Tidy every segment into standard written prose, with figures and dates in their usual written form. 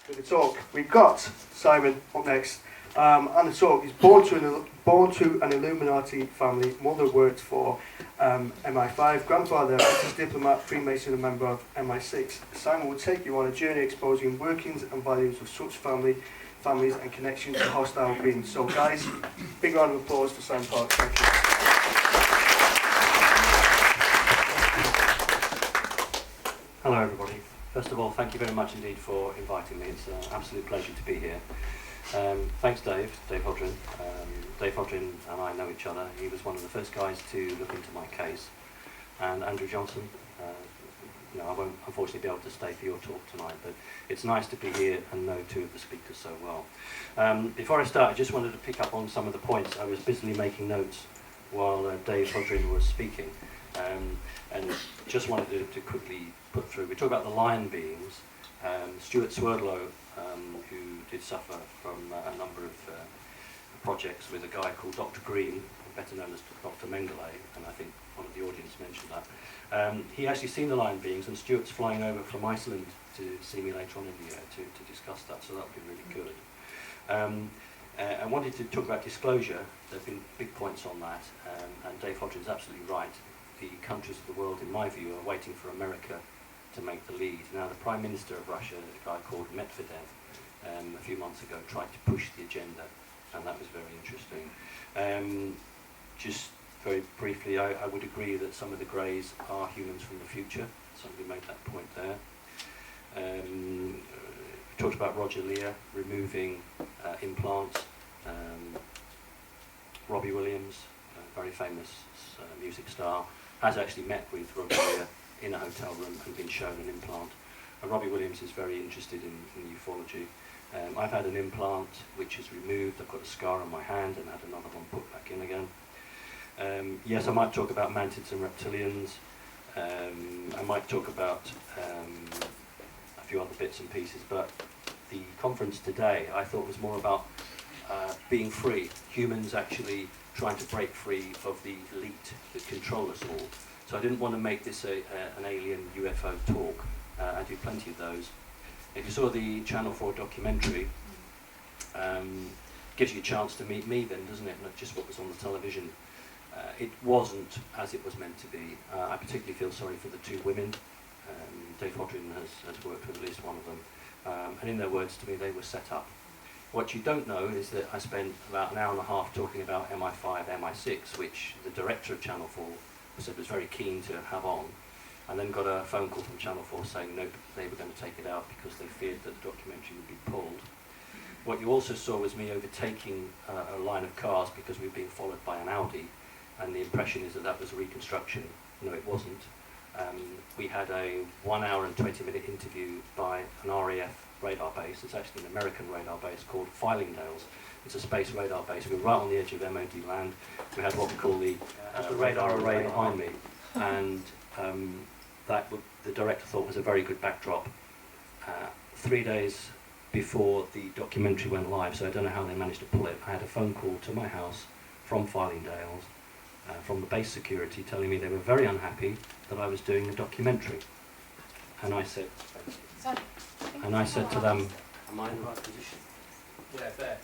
With the talk, we've got Simon up next, and the talk is born to an Illuminati family. Mother worked for MI5, grandfather is diplomat, Freemason, and member of MI6. Simon will take you on a journey exposing workings and values of such families and connections to hostile beings. So, guys, big round of applause for Simon Park. Thank you. Hello, everybody. First of all, thank you very much indeed for inviting me. It's an absolute pleasure to be here. Thanks, Dave Hodgin. Dave Hodgin and I know each other. He was one of the first guys to look into my case. And Andrew Johnson, I won't unfortunately be able to stay for your talk tonight, but it's nice to be here and know two of the speakers so well. Before I start, I just wanted to pick up on some of the points. I was busily making notes while Dave Hodgin was speaking. And just wanted to quickly put through. We talk about the lion beings. Stuart Swerdlow, who did suffer from a number of projects with a guy called Dr. Green, better known as Dr. Mengele, and I think one of the audience mentioned that. He actually seen the lion beings, and Stuart's flying over from Iceland to see me later on in the year to discuss that, so that would be really good. I wanted to talk about disclosure. There have been big points on that, and Dave Hodgin's absolutely right. The countries of the world, in my view, are waiting for America to make the lead. Now, the Prime Minister of Russia, a guy called Medvedev, a few months ago tried to push the agenda, and that was very interesting. Just very briefly, I would agree that some of the Greys are humans from the future. Somebody made that point there. We talked about Roger Lear removing implants. Robbie Williams, a very famous music star, has actually met with Roger Lear in a hotel room and been shown an implant. Robbie Williams is very interested in ufology. I've had an implant which is removed. I've got a scar on my hand and had another one put back in again. Yes, I might talk about mantids and reptilians. I might talk about a few other bits and pieces, but the conference today I thought was more about being free, humans actually trying to break free of the elite that control us all. So I didn't want to make this an alien UFO talk. I do plenty of those. If you saw the Channel 4 documentary, gives you a chance to meet me then, doesn't it? Not just what was on the television. It wasn't as it was meant to be. I particularly feel sorry for the two women. Dave Hodgin has worked with at least one of them. And in their words to me, they were set up. What you don't know is that I spent about an hour and a half talking about MI5, MI6, which the director of Channel 4 said was very keen to have on, and then got a phone call from Channel 4 saying no, they were going to take it out because they feared that the documentary would be pulled. What you also saw was me overtaking a line of cars because we were being followed by an Audi, and the impression is that that was a reconstruction. No, it wasn't. We had a 1 hour and 20-minute interview by an RAF radar base. It's actually an American radar base called Fylingdales. It's a space radar base. We're right on the edge of MOD land. We had what we call the radar array behind me, and that the director thought was a very good backdrop. 3 days before the documentary went live, so I don't know how they managed to pull it, I had a phone call to my house from Fylingdales, from the base security, telling me they were very unhappy that I was doing a documentary. And I said, to them, am I in the right position? Yeah, fair.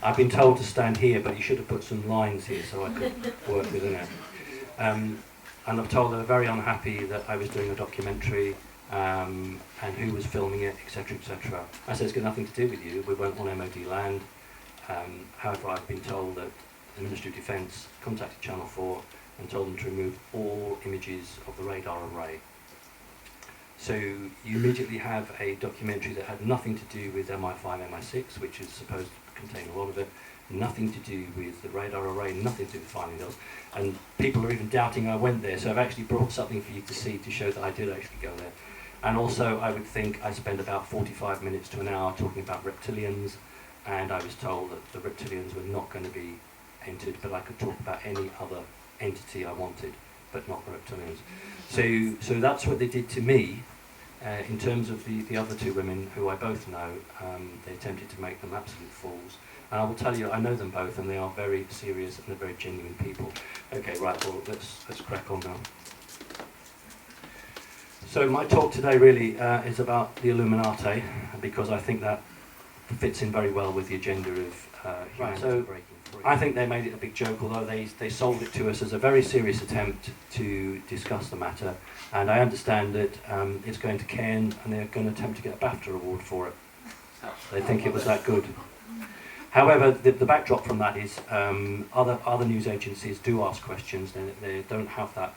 I've been told to stand here, but you should have put some lines here so I could work within it. And I'm told they were very unhappy that I was doing a documentary and who was filming it, etc., etc. I said, it's got nothing to do with you. We weren't on MOD land. However, I've been told that the Ministry of Defence contacted Channel 4 and told them to remove all images of the radar array. So you immediately have a documentary that had nothing to do with MI5, MI6, which is supposed to contain a lot of it, nothing to do with the radar array, nothing to do with finding those. And people are even doubting I went there, so I've actually brought something for you to see to show that I did actually go there. And also, I would think I spent about 45 minutes to an hour talking about reptilians, and I was told that the reptilians were not going to be entered, but I could talk about any other entity I wanted, but not the reptilians. So that's what they did to me. In terms of the other two women who I both know, they attempted to make them absolute fools. And I will tell you, I know them both, and they are very serious and they're very genuine people. Okay, right, well, let's crack on now. So my talk today really is about the Illuminati, because I think that fits in very well with the agenda of humanity breaking free. I think they made it a big joke, although they sold it to us as a very serious attempt to discuss the matter. And I understand that it's going to Cairn, and they're going to attempt to get a BAFTA award for it. They think it was that good. However, the backdrop from that is other news agencies do ask questions. They don't have that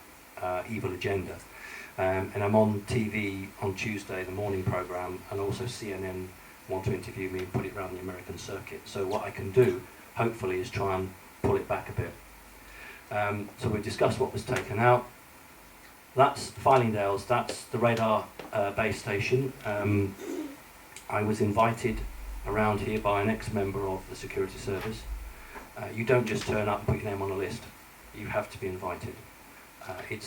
evil agenda. And I'm on TV on Tuesday, the morning programme, and also CNN want to interview me and put it around the American circuit. So what I can do, hopefully, is try and pull it back a bit. So we discussed what was taken out. That's Fylingdales, that's the radar base station. I was invited around here by an ex-member of the security service. You don't just turn up and put your name on a list. You have to be invited. It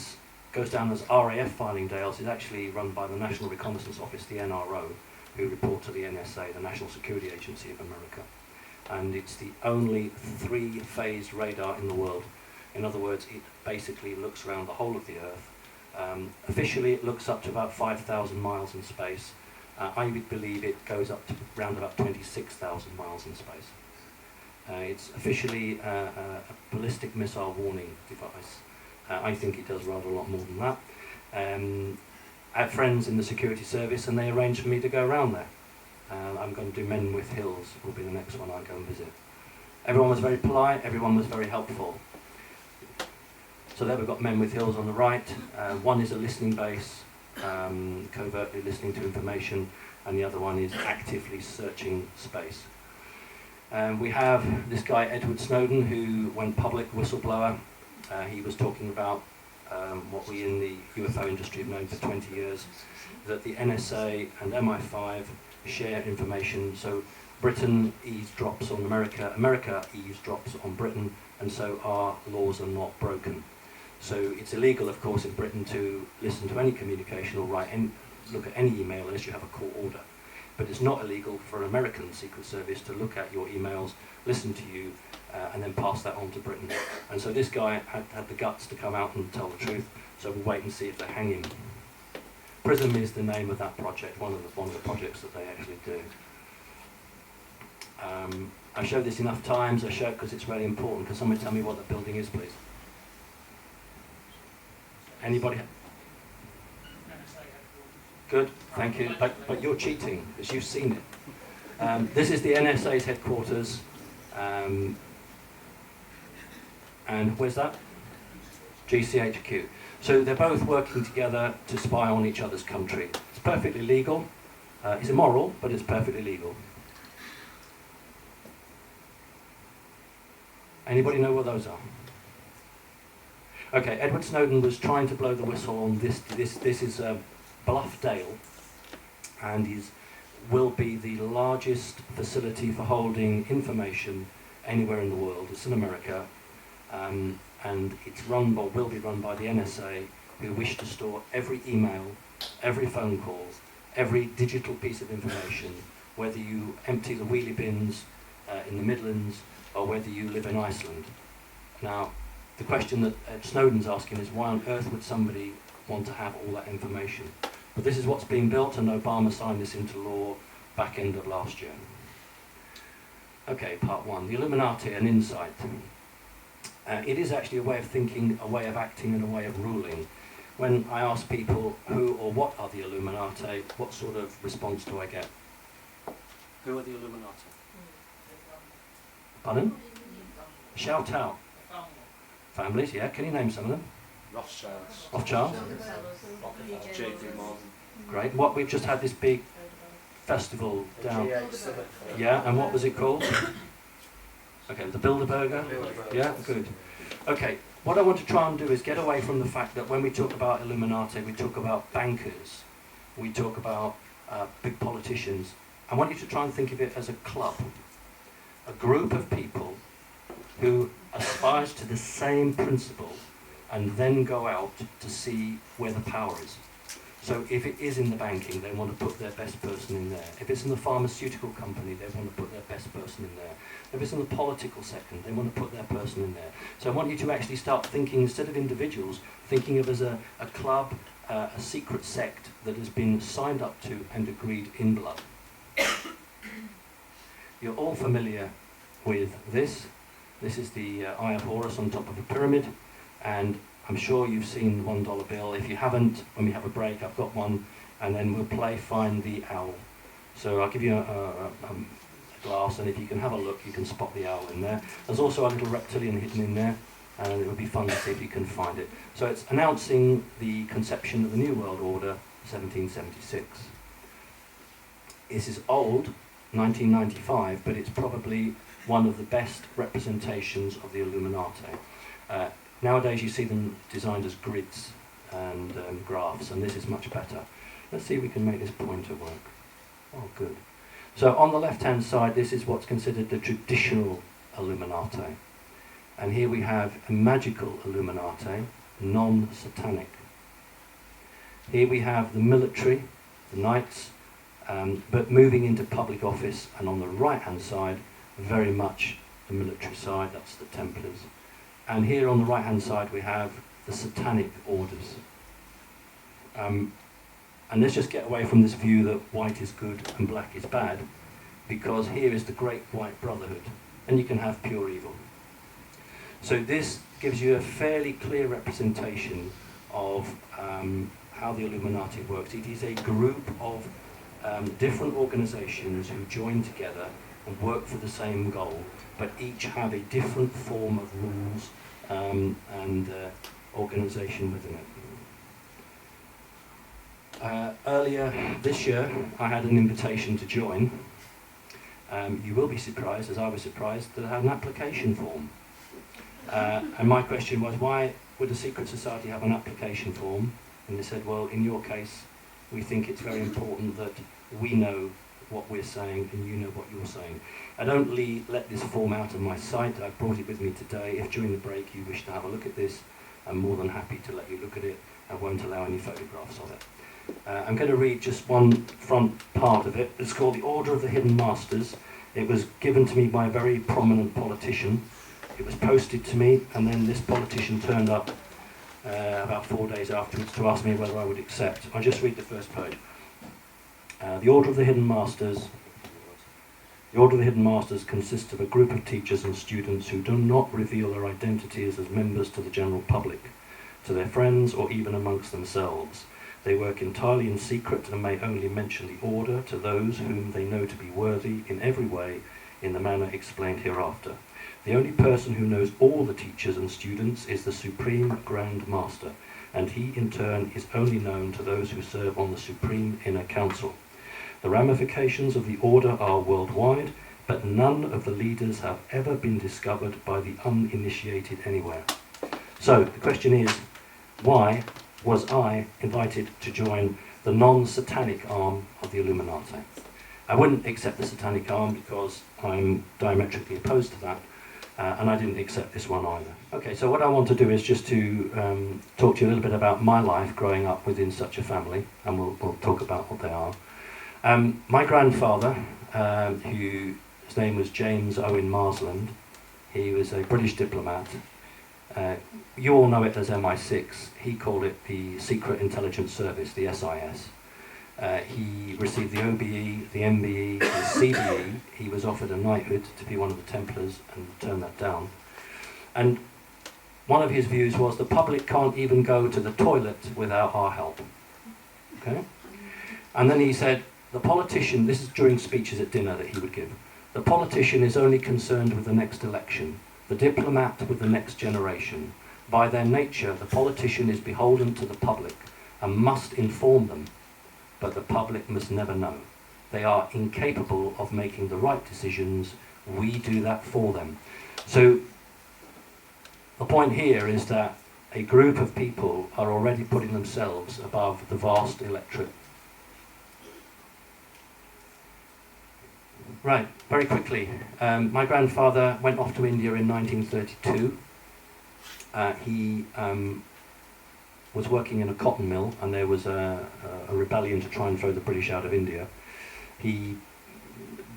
goes down as RAF Fylingdales. It's actually run by the National Reconnaissance Office, the NRO, who report to the NSA, the National Security Agency of America. And it's the only three-phase radar in the world. In other words, it basically looks around the whole of the Earth. Officially, it looks up to about 5,000 miles in space. I would believe it goes up to around about 26,000 miles in space. It's officially a ballistic missile warning device. I think it does rather a lot more than that. I have friends in the security service, and they arranged for me to go around there. I'm going to do Men with Hills, will be the next one I go and visit. Everyone was very polite, everyone was very helpful. So there we've got Men with Hills on the right. One is a listening base, covertly listening to information, and the other one is actively searching space. We have this guy, Edward Snowden, who went public, whistleblower. He was talking about what we in the UFO industry have known for 20 years, that the NSA and MI5 share information. So Britain eavesdrops on America, America eavesdrops on Britain, and so our laws are not broken. So it's illegal, of course, in Britain to listen to any communication or look at any email unless you have a court order. But it's not illegal for an American Secret Service to look at your emails, listen to you, and then pass that on to Britain. And so this guy had the guts to come out and tell the truth, so we'll wait and see if they hang him. PRISM is the name of that project, one of the projects that they actually do. I showed this enough times. I show it because it's really important. Can somebody tell me what the building is, please? Anybody? Good, thank you. But you're cheating, because you've seen it. This is the NSA's headquarters. And where's that? GCHQ. So they're both working together to spy on each other's country. It's perfectly legal. It's immoral, but it's perfectly legal. Anybody know what those are? Okay, Edward Snowden was trying to blow the whistle on this. This is Bluffdale, and will be the largest facility for holding information anywhere in the world. It's in America, and it's will be run by the NSA, who wish to store every email, every phone call, every digital piece of information, whether you empty the wheelie bins in the Midlands or whether you live in Iceland. Now, the question that Snowden's asking is, why on earth would somebody want to have all that information? But this is what's being built, and Obama signed this into law back end of last year. Okay, part one, the Illuminati, an insight. It is actually a way of thinking, a way of acting, and a way of ruling. When I ask people who or what are the Illuminati, what sort of response do I get? Who are the Illuminati? Pardon? Shout out. Families, yeah. Can you name some of them? Rothschilds. Rothschild? J.P. Morgan. Great. What, we've just had this big festival down. G8 Summit. Yeah, and what was it called? Okay, the Bilderberger? Yeah, good. Okay, what I want to try and do is get away from the fact that when we talk about Illuminati, we talk about bankers, we talk about big politicians. I want you to try and think of it as a club, a group of people who aspires to the same principle and then go out to see where the power is. So if it is in the banking, they want to put their best person in there. If it's in the pharmaceutical company, they want to put their best person in there. If it's in the political sector, they want to put their person in there. So I want you to actually start thinking, instead of individuals, thinking of as a club, a secret sect that has been signed up to and agreed in blood. You're all familiar with this. This is the Eye of Horus on top of a pyramid, and I'm sure you've seen the $1 bill. If you haven't, when we have a break, I've got one, and then we'll play Find the Owl. So I'll give you a glass, and if you can have a look, you can spot the owl in there. There's also a little reptilian hidden in there, and it would be fun to see if you can find it. So it's announcing the conception of the New World Order, 1776. This is old, 1995, but it's probably one of the best representations of the Illuminati. Nowadays you see them designed as grids and graphs, and this is much better. Let's see if we can make this pointer work. Oh, good. So on the left-hand side, this is what's considered the traditional Illuminati. And here we have a magical Illuminati, non-satanic. Here we have the military, the knights, but moving into public office, and on the right-hand side, very much the military side, that's the Templars. And here on the right-hand side we have the satanic orders. And let's just get away from this view that white is good and black is bad, because here is the great white brotherhood, and you can have pure evil. So this gives you a fairly clear representation of how the Illuminati works. It is a group of different organizations who join together and work for the same goal, but each have a different form of rules and organization within it. Earlier this year, I had an invitation to join. You will be surprised, as I was surprised, that I had an application form. And my question was, why would a secret society have an application form? And they said, well, in your case, we think it's very important that we know what we're saying and you know what you're saying. I don't let this form out of my sight. I've brought it with me today. If during the break you wish to have a look at this, I'm more than happy to let you look at it. I won't allow any photographs of it. I'm going to read just one front part of it. It's called The Order of the Hidden Masters. It was given to me by a very prominent politician. It was posted to me, and then this politician turned up about 4 days afterwards to ask me whether I would accept. I'll just read the first page. The Order of the Hidden Masters. The Order of the Hidden Masters consists of a group of teachers and students who do not reveal their identities as members to the general public, to their friends, or even amongst themselves. They work entirely in secret and may only mention the order to those whom they know to be worthy in every way, in the manner explained hereafter. The only person who knows all the teachers and students is the Supreme Grand Master, and he in turn is only known to those who serve on the Supreme Inner Council. The ramifications of the order are worldwide, but none of the leaders have ever been discovered by the uninitiated anywhere. So the question is, why was I invited to join the non-satanic arm of the Illuminati? I wouldn't accept the satanic arm because I'm diametrically opposed to that, and I didn't accept this one either. Okay, so what I want to do is just to talk to you a little bit about my life growing up within such a family, and we'll talk about what they are. My grandfather, his name was James Owen Marsland, he was a British diplomat. You all know it as MI6. He called it the Secret Intelligence Service, the SIS. He received the OBE, the MBE, the CBE. He was offered a knighthood to be one of the Templars and turned that down. And one of his views was the public can't even go to the toilet without our help. Okay? And then he said, the politician, this is during speeches at dinner that he would give, the politician is only concerned with the next election, the diplomat with the next generation. By their nature, the politician is beholden to the public and must inform them, but the public must never know. They are incapable of making the right decisions. We do that for them. So the point here is that a group of people are already putting themselves above the vast electorate. Right, very quickly. My grandfather went off to India in 1932. He was working in a cotton mill, and there was a rebellion to try and throw the British out of India. He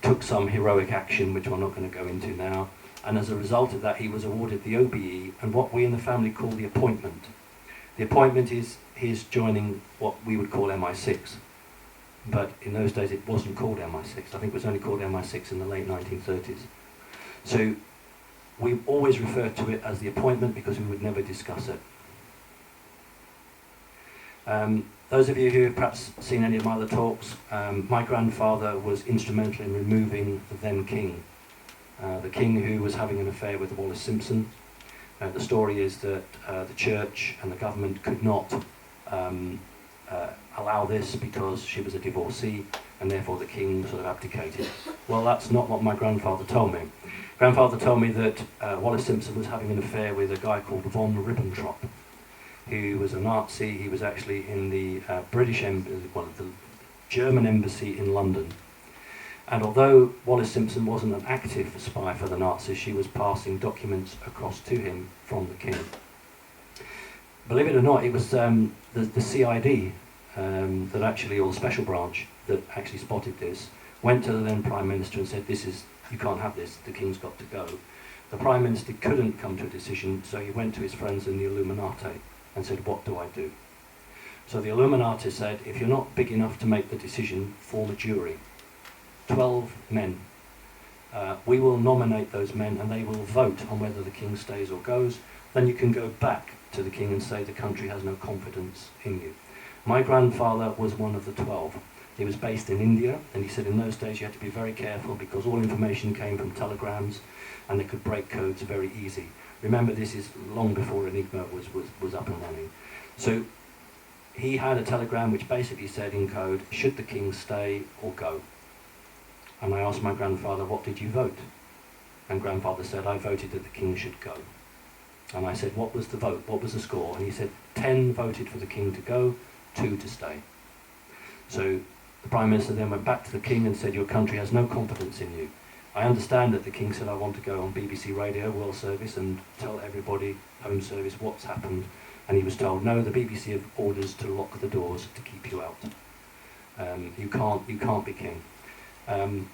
took some heroic action, which I'm not going to go into now, and as a result of that he was awarded the OBE and what we in the family call the appointment. The appointment is his joining what we would call MI6, but in those days it wasn't called MI6. I think it was only called MI6 in the late 1930s. So we always referred to it as the appointment because we would never discuss it. Those of you who have perhaps seen any of my other talks, my grandfather was instrumental in removing the then king, the king who was having an affair with Wallis Simpson. The story is that the church and the government could not allow this because she was a divorcee, and therefore the king sort of abdicated. Well, that's not what my grandfather told me. Grandfather told me that Wallis Simpson was having an affair with a guy called von Ribbentrop, who was a Nazi. He was actually in the British embassy, well, the German embassy in London. And although Wallis Simpson wasn't an active spy for the Nazis, she was passing documents across to him from the king. Believe it or not, it was the CID that actually, or the special branch that actually spotted this, went to the then Prime Minister and said, you can't have this, the king's got to go. The Prime Minister couldn't come to a decision, so he went to his friends in the Illuminati and said, what do I do? So the Illuminati said, if you're not big enough to make the decision, form a jury. 12 men. We will nominate those men and they will vote on whether the king stays or goes. Then you can go back to the king and say the country has no confidence in you. My grandfather was one of the 12. He was based in India, and he said in those days you had to be very careful because all information came from telegrams and they could break codes very easy. Remember, this is long before Enigma was up and running. So he had a telegram which basically said in code, should the king stay or go? And I asked my grandfather, what did you vote? And grandfather said, I voted that the king should go. And I said, what was the vote? What was the score? And he said, 10 voted for the king to go, 2 to stay. So the Prime Minister then went back to the king and said, your country has no confidence in you. I understand that the king said, I want to go on BBC Radio, World Service, and tell everybody, Home Service, what's happened. And he was told, no, the BBC have orders to lock the doors to keep you out. You can't be king. And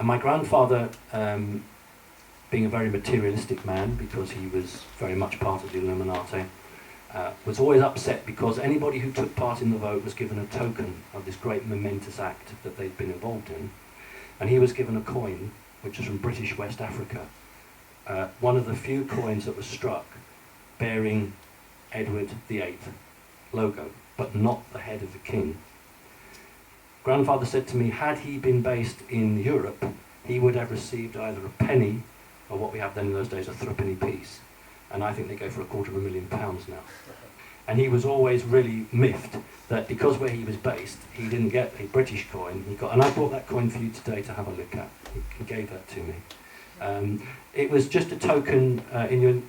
my grandfather, being a very materialistic man, because he was very much part of the Illuminati, was always upset because anybody who took part in the vote was given a token of this great momentous act that they'd been involved in. And he was given a coin, which was from British West Africa, one of the few coins that was struck bearing Edward VIII logo, but not the head of the king. Grandfather said to me, had he been based in Europe, he would have received either a penny, or what we have then in those days, a threepenny piece. And I think they go for £250,000 now. And he was always really miffed that because where he was based, he didn't get a British coin. And I brought that coin for you today to have a look at. He gave that to me. It was just a token.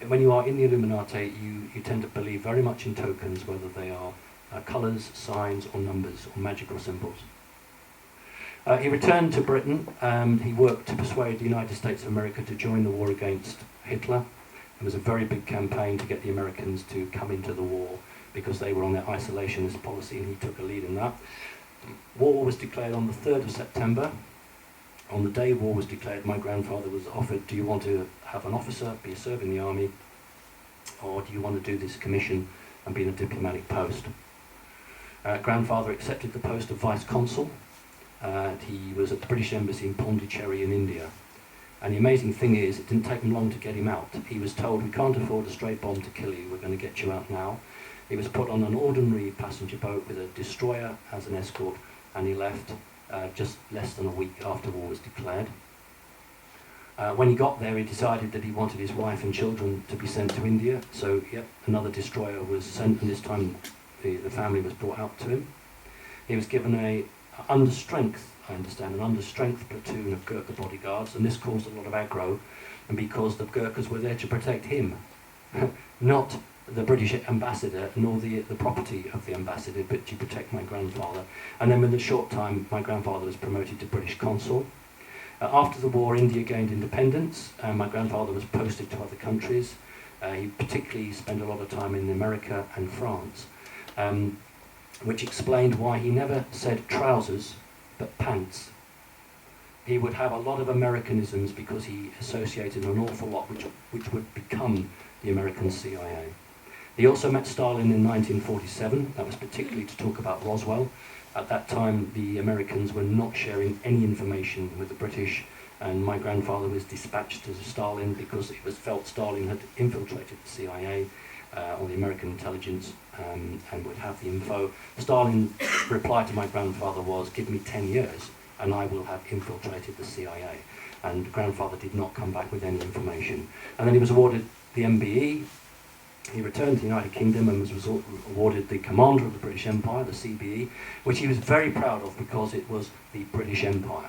When you are in the Illuminati, you tend to believe very much in tokens, whether they are colours, signs, or numbers, or magical symbols. He returned to Britain. He worked to persuade the United States of America to join the war against Hitler. It was a very big campaign to get the Americans to come into the war because they were on their isolationist policy, and he took a lead in that. War was declared on the 3rd of September. On the day war was declared, my grandfather was offered, do you want to have an officer, serve in the army, or do you want to do this commission and be in a diplomatic post? Grandfather accepted the post of Vice Consul. He was at the British Embassy in Pondicherry in India. And the amazing thing is, it didn't take him long to get him out. He was told, we can't afford a stray bomb to kill you, we're going to get you out now. He was put on an ordinary passenger boat with a destroyer as an escort, and he left just less than a week after war was declared. When he got there, he decided that he wanted his wife and children to be sent to India, so yet another destroyer was sent, and this time the family was brought out to him. He was given an under-strength platoon of Gurkha bodyguards, and this caused a lot of aggro, and because the Gurkhas were there to protect him, not the British ambassador, nor the property of the ambassador, but to protect my grandfather. And then within a short time, my grandfather was promoted to British consul. After the war, India gained independence, and my grandfather was posted to other countries. He particularly spent a lot of time in America and France, which explained why he never said trousers, but pants. He would have a lot of Americanisms because he associated an awful lot which would become the American CIA. He also met Stalin in 1947. That was particularly to talk about Roswell. At that time, the Americans were not sharing any information with the British, and my grandfather was dispatched to Stalin because it was felt Stalin had infiltrated the CIA or the American intelligence and would have the info. Stalin's reply to my grandfather was, give me 10 years and I will have infiltrated the CIA. And grandfather did not come back with any information. And then he was awarded the MBE. He returned to the United Kingdom and was awarded the Commander of the British Empire, the CBE, which he was very proud of because it was the British Empire.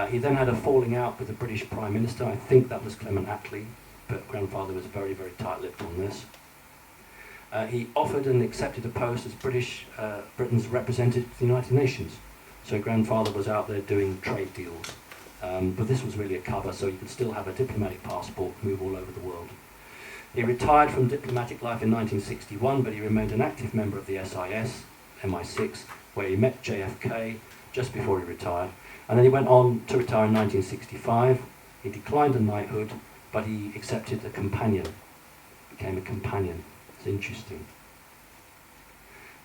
He then had a falling out with the British Prime Minister. I think that was Clement Attlee, but grandfather was very, very tight-lipped on this. He offered and accepted a post as Britain's representative to the United Nations. So grandfather was out there doing trade deals. But this was really a cover, so you could still have a diplomatic passport, move all over the world. He retired from diplomatic life in 1961, but he remained an active member of the SIS, MI6, where he met JFK just before he retired. And then he went on to retire in 1965. He declined a knighthood, but he accepted a companion, became a companion. It's interesting.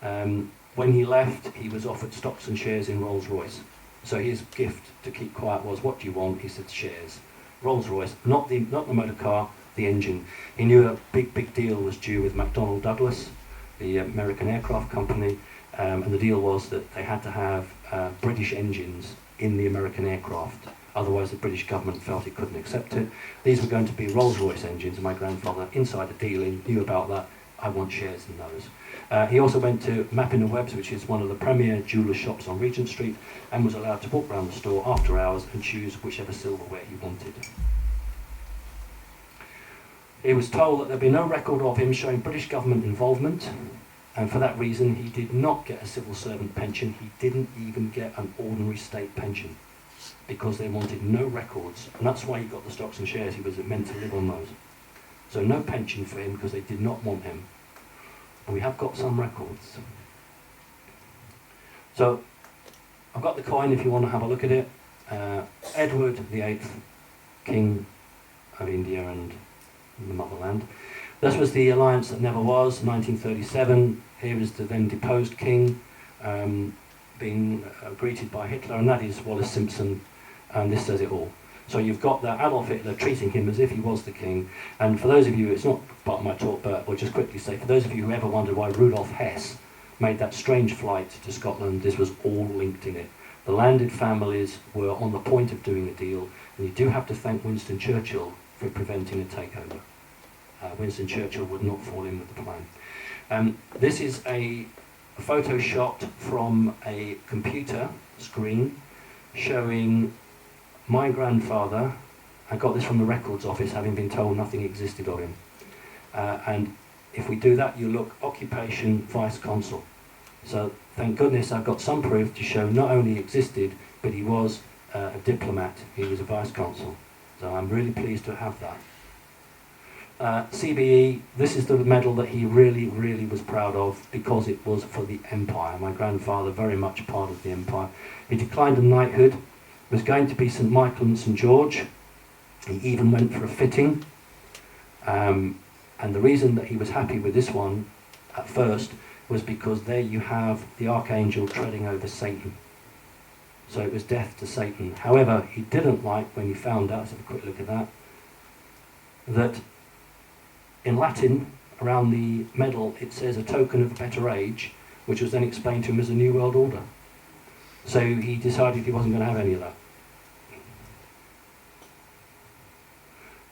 When he left, he was offered stocks and shares in Rolls-Royce. So his gift to keep quiet was, what do you want? He said, shares. Rolls-Royce, not the motor car, the engine. He knew a big deal was due with McDonnell Douglas, the American aircraft company, and the deal was that they had to have British engines in the American aircraft. Otherwise the British government felt it couldn't accept it. These were going to be Rolls-Royce engines, and my grandfather, insider dealing, knew about that. I want shares in those. He also went to Mappin & Webb's, which is one of the premier jeweller shops on Regent Street, and was allowed to walk around the store after hours and choose whichever silverware he wanted. He was told that there'd be no record of him showing British government involvement, and for that reason he did not get a civil servant pension. He didn't even get an ordinary state pension because they wanted no records, and that's why he got the stocks and shares. He was meant to live on those. So no pension for him because they did not want him. And we have got some records. So I've got the coin if you want to have a look at it. Edward VIII, King of India and the motherland. This was the alliance that never was, 1937. Here is the then deposed king being greeted by Hitler, and that is Wallace Simpson, and this says it all. So you've got that Adolf Hitler treating him as if he was the king. And for those of you, it's not part of my talk, but I'll just quickly say, for those of you who ever wondered why Rudolf Hess made that strange flight to Scotland, this was all linked in it. The landed families were on the point of doing a deal, and you do have to thank Winston Churchill for preventing a takeover. Winston Churchill would not fall in with the plan. This is a photo shot from a computer screen showing my grandfather. I got this from the records office, having been told nothing existed of him. And if we do that, you look, occupation, vice consul. So thank goodness I've got some proof to show not only existed, but he was a diplomat. He was a vice consul. So I'm really pleased to have that. CBE, this is the medal that he really, really was proud of because it was for the empire. My grandfather, very much part of the empire. He declined a knighthood, was going to be St. Michael and St. George. He even went for a fitting. And the reason that he was happy with this one at first was because there you have the archangel treading over Satan. So it was death to Satan. However, he didn't like, when he found out, let's have a quick look at that, that in Latin, around the medal, it says a token of a better age, which was then explained to him as a New World Order. So he decided he wasn't going to have any of that.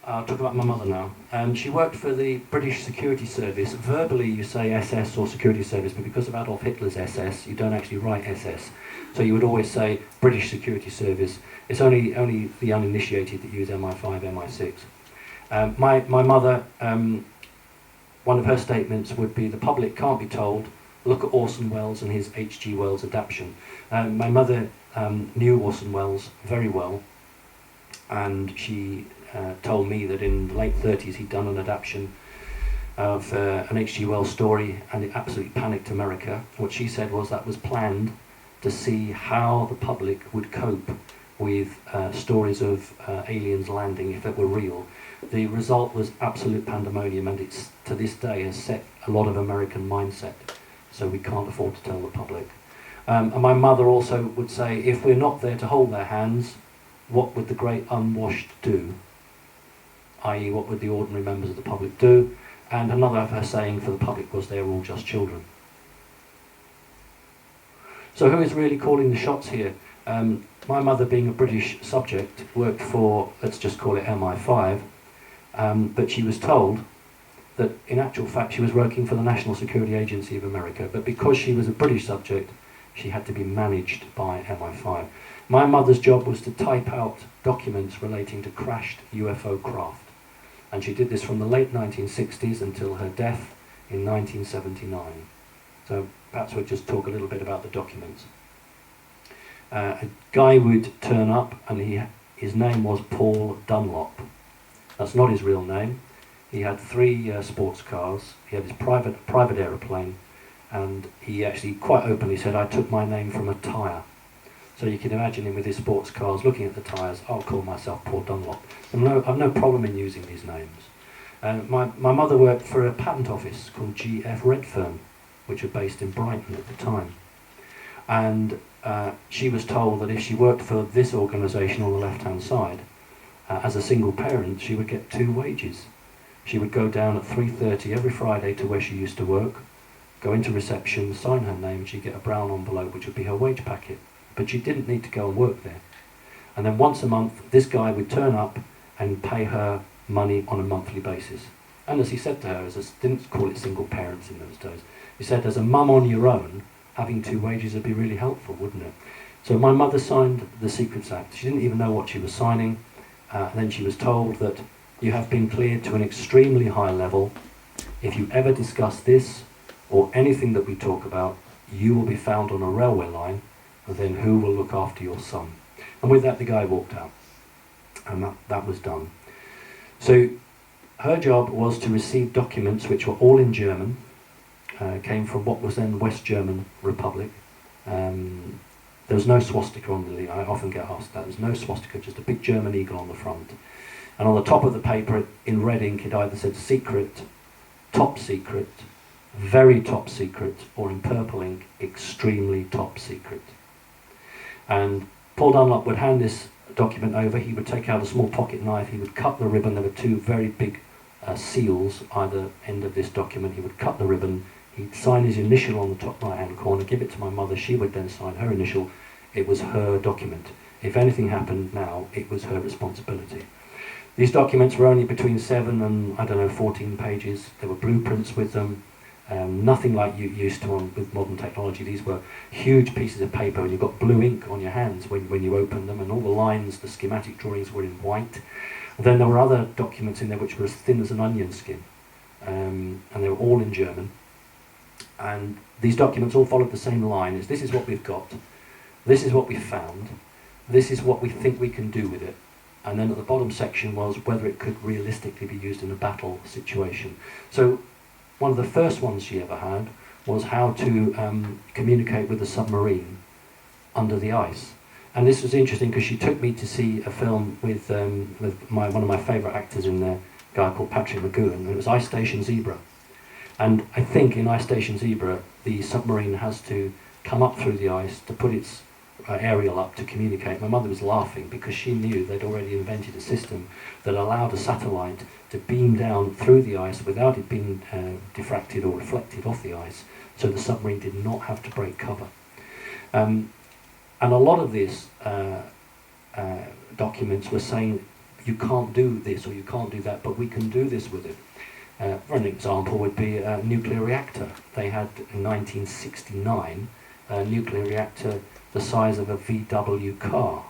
I'll talk about my mother now. She worked for the British Security Service. Verbally you say SS or Security Service, but because of Adolf Hitler's SS, you don't actually write SS. So you would always say British Security Service. It's only the uninitiated that use MI5, MI6. My mother, one of her statements would be, the public can't be told, look at Orson Welles and his H.G. Wells adaptation. My mother knew Orson Welles very well, and she told me that in the late 30s he'd done an adaptation of an H.G. Wells story, and it absolutely panicked America. What she said was that was planned to see how the public would cope with stories of aliens landing if it were real. The result was absolute pandemonium, and it's to this day has set a lot of American mindset, so we can't afford to tell the public. And my mother also would say, if we're not there to hold their hands, what would the great unwashed do? I.e., what would the ordinary members of the public do? And another of her saying for the public was, they're all just children. So who is really calling the shots here? My mother, being a British subject, worked for, let's just call it MI5, but she was told that in actual fact she was working for the National Security Agency of America, but because she was a British subject, she had to be managed by MI5. My mother's job was to type out documents relating to crashed UFO craft, and she did this from the late 1960s until her death in 1979. So perhaps we'll just talk a little bit about the documents. A guy would turn up, and his name was Paul Dunlop. That's not his real name. He had 3 sports cars, he had his private aeroplane, and he actually quite openly said, I took my name from a tyre. So you can imagine him with his sports cars looking at the tyres. I'll call myself Paul Dunlop. I've no problem in using these names. My mother worked for a patent office called G.F. Redfern, which were based in Brighton at the time. And she was told that if she worked for this organisation on the left-hand side, as a single parent, she would get 2 wages. She would go down at 3:30 every Friday to where she used to work, go into reception, sign her name, she'd get a brown envelope, which would be her wage packet. But she didn't need to go and work there. And then once a month, this guy would turn up and pay her money on a monthly basis. And as he said to her, didn't call it single parents in those days, he said, as a mum on your own, having 2 wages would be really helpful, wouldn't it? So my mother signed the Secrets Act. She didn't even know what she was signing. And then she was told that you have been cleared to an extremely high level. If you ever discuss this or anything that we talk about, you will be found on a railway line, and then who will look after your son? And with that, the guy walked out, and that was done. So her job was to receive documents which were all in German, came from what was then West German Republic. There was no swastika on the leaf. I often get asked that. There's no swastika, just a big German eagle on the front. And on the top of the paper, in red ink, it either said secret, top secret, very top secret, or in purple ink, extremely top secret. And Paul Dunlop would hand this document over. He would take out a small pocket knife. He would cut the ribbon. There were 2 very big seals either end of this document. He would cut the ribbon. He'd sign his initial on the top right-hand corner, give it to my mother. She would then sign her initial. It was her document. If anything happened now, it was her responsibility. These documents were only between 7 and, 14 pages. There were blueprints with them. Nothing like you're used to with modern technology. These were huge pieces of paper, and you've got blue ink on your hands when you open them, and all the lines, the schematic drawings were in white. And then there were other documents in there which were as thin as an onion skin, and they were all in German. And these documents all followed the same line: this is what we've got, this is what we've found, this is what we think we can do with it. And then at the bottom section was whether it could realistically be used in a battle situation. So one of the first ones she ever had was how to communicate with a submarine under the ice. And this was interesting because she took me to see a film with one of my favourite actors in there, a guy called Patrick McGowan, and it was Ice Station Zebra. And I think in Ice Station Zebra, the submarine has to come up through the ice to put its aerial up to communicate. My mother was laughing because she knew they'd already invented a system that allowed a satellite to beam down through the ice without it being diffracted or reflected off the ice, so the submarine did not have to break cover. And a lot of these documents were saying you can't do this or you can't do that, but we can do this with it. For an example would be a nuclear reactor. They had in 1969 a nuclear reactor the size of a VW car.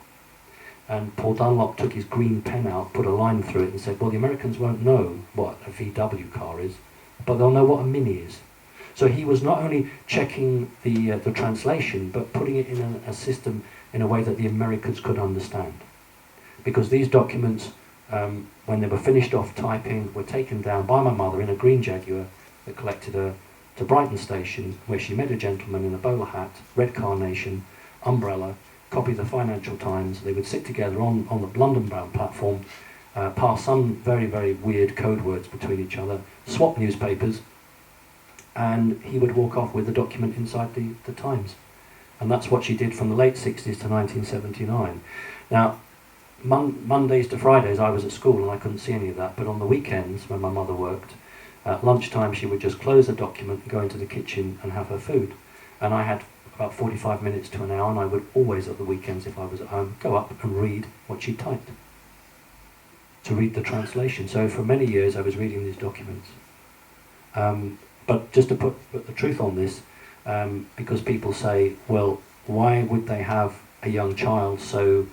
And Paul Dunlop took his green pen out, put a line through it and said, well, the Americans won't know what a VW car is, but they'll know what a Mini is. So he was not only checking the translation, but putting it in a system in a way that the Americans could understand. Because these documents, when they were finished off typing, were taken down by my mother in a green Jaguar that collected her to Brighton Station, where she met a gentleman in a bowler hat, red carnation, umbrella, copy of the Financial Times. They would sit together on the London-bound platform, pass some very, very weird code words between each other, swap newspapers, and he would walk off with the document inside the Times. And that's what she did from the late 60s to 1979. Now, Mondays to Fridays I was at school and I couldn't see any of that, but on the weekends when my mother worked, at lunchtime she would just close the document and go into the kitchen and have her food. And I had about 45 minutes to an hour, and I would always at the weekends, if I was at home, go up and read what she typed, to read the translation. So for many years I was reading these documents. But just to put the truth on this, because people say, well, why would they have a young child so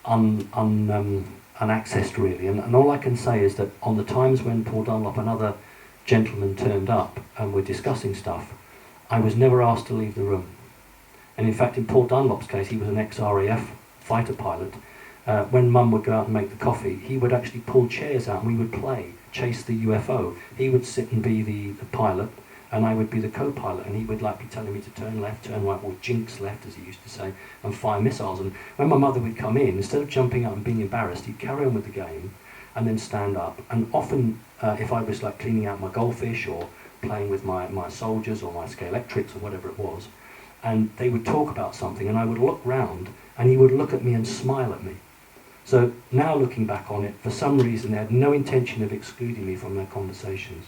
unaccessed really? And all I can say is that on the times when Paul Dunlop and other gentlemen turned up and were discussing stuff, I was never asked to leave the room. And in fact, in Paul Dunlop's case, he was an ex-RAF fighter pilot. When Mum would go out and make the coffee, he would actually pull chairs out and we would play, chase the UFO. He would sit and be the pilot, and I would be the co-pilot, and he would be telling me to turn left, turn right, or jinx left, as he used to say, and fire missiles. And when my mother would come in, instead of jumping up and being embarrassed, he'd carry on with the game and then stand up. And often, if I was cleaning out my goldfish or playing with my soldiers or my Scalextrics or whatever it was, and they would talk about something, and I would look round, and he would look at me and smile at me. So now looking back on it, for some reason they had no intention of excluding me from their conversations.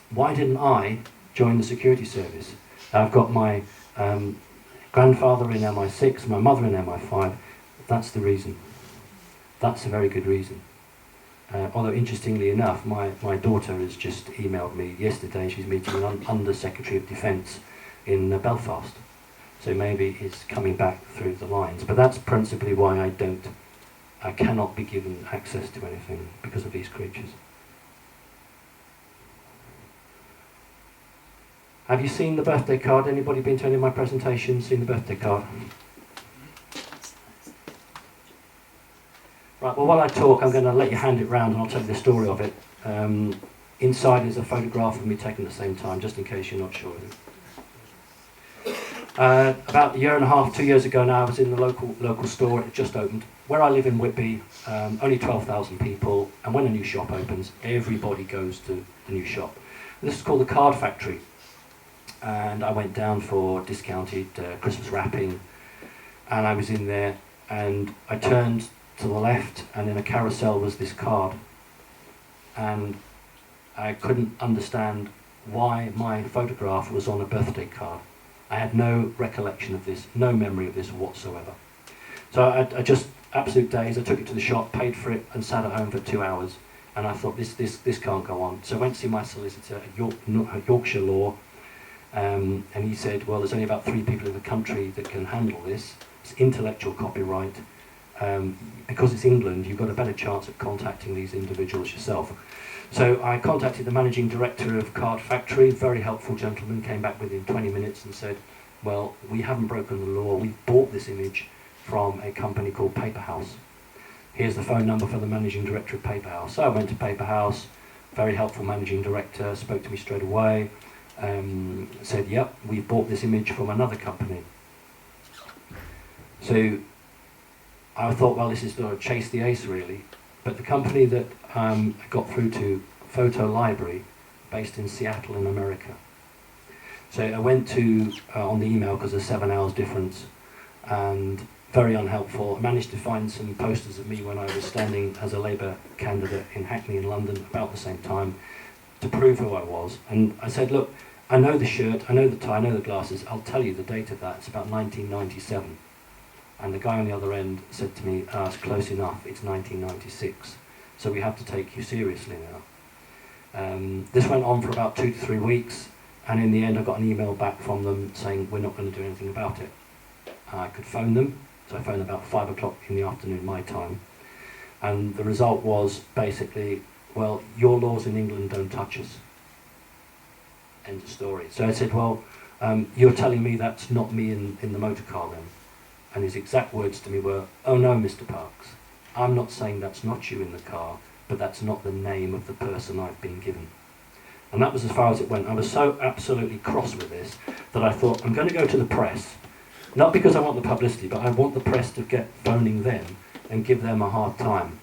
Why didn't I join the security service? I've got my grandfather in MI6, my mother in MI5. That's the reason. That's a very good reason. Although interestingly enough, my daughter has just emailed me yesterday. She's meeting an Under-Secretary of Defence in Belfast. So maybe it's coming back through the lines. But that's principally why I cannot be given access to anything, because of these creatures. Have you seen the birthday card? Anybody been to any of my presentations, seen the birthday card? Right, well, while I talk, I'm going to let you hand it round and I'll tell you the story of it. Inside is a photograph of me taken at the same time, just in case you're not sure of it. About a year and a half, 2 years ago now, I was in the local store. It just opened. Where I live in Whitby, only 12,000 people, and when a new shop opens, everybody goes to the new shop. And this is called the Card Factory. And I went down for discounted Christmas wrapping, and I was in there, and I turned to the left, and in a carousel was this card, and I couldn't understand why my photograph was on a birthday card. I had no recollection of this, no memory of this whatsoever. So I just, absolute daze, I took it to the shop, paid for it, and sat at home for 2 hours, and I thought, this can't go on. So I went to see my solicitor at Yorkshire Law, and he said, well, there's only about 3 people in the country that can handle this. It's intellectual copyright. Because it's England, you've got a better chance of contacting these individuals yourself. So I contacted the managing director of Card Factory, very helpful gentleman, came back within 20 minutes and said, well, we haven't broken the law, we've bought this image from a company called Paper House. Here's the phone number for the managing director of Paper House. So I went to Paper House, very helpful managing director, spoke to me straight away, said, yep, we've bought this image from another company. So I thought, well, this is sort of chase the ace really. But the company that I got through to, Photo Library, based in Seattle in America. So I went to, on the email, because there's 7 hours difference, and very unhelpful. I managed to find some posters of me when I was standing as a Labour candidate in Hackney in London about the same time to prove who I was. And I said, look, I know the shirt, I know the tie, I know the glasses, I'll tell you the date of that, it's about 1997. And the guy on the other end said to me, it's close enough, it's 1996. So we have to take you seriously now. This went on for about 2 to 3 weeks, and in the end I got an email back from them saying we're not going to do anything about it. I could phone them, so I phoned about 5 o'clock in the afternoon my time, and the result was basically, well, your laws in England don't touch us. End of story. So I said, well, you're telling me that's not me in the motor car then? And his exact words to me were, oh no, Mr. Parks, I'm not saying that's not you in the car, but that's not the name of the person I've been given. And that was as far as it went. I was so absolutely cross with this that I thought, I'm going to go to the press, not because I want the publicity, but I want the press to get phoning them and give them a hard time.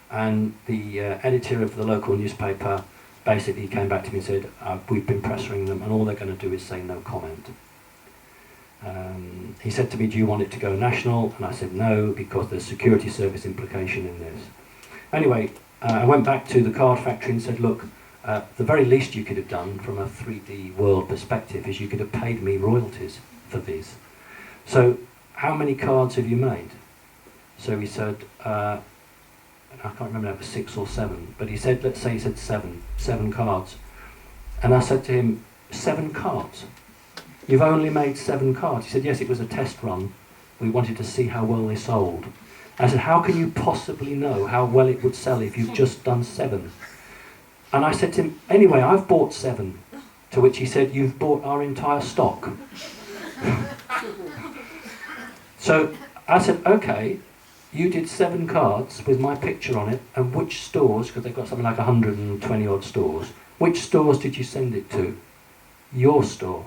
And the editor of the local newspaper basically came back to me and said, we've been pressuring them and all they're going to do is say no comment. He said to me, do you want it to go national? And I said no, because there's security service implication in this. Anyway, I went back to the card factory and said, look, the very least you could have done from a 3D world perspective is you could have paid me royalties for these. So how many cards have you made? So he said, I can't remember if it was 6 or 7, but he said, let's say he said 7 cards. And I said to him, 7 cards? You've only made 7 cards? He said, yes, it was a test run. We wanted to see how well they sold. I said, how can you possibly know how well it would sell if you've just done 7? And I said to him, anyway, I've bought 7. To which he said, you've bought our entire stock. So I said, okay, you did 7 cards with my picture on it, and which stores, because they've got something like 120 odd stores, which stores did you send it to? Your store.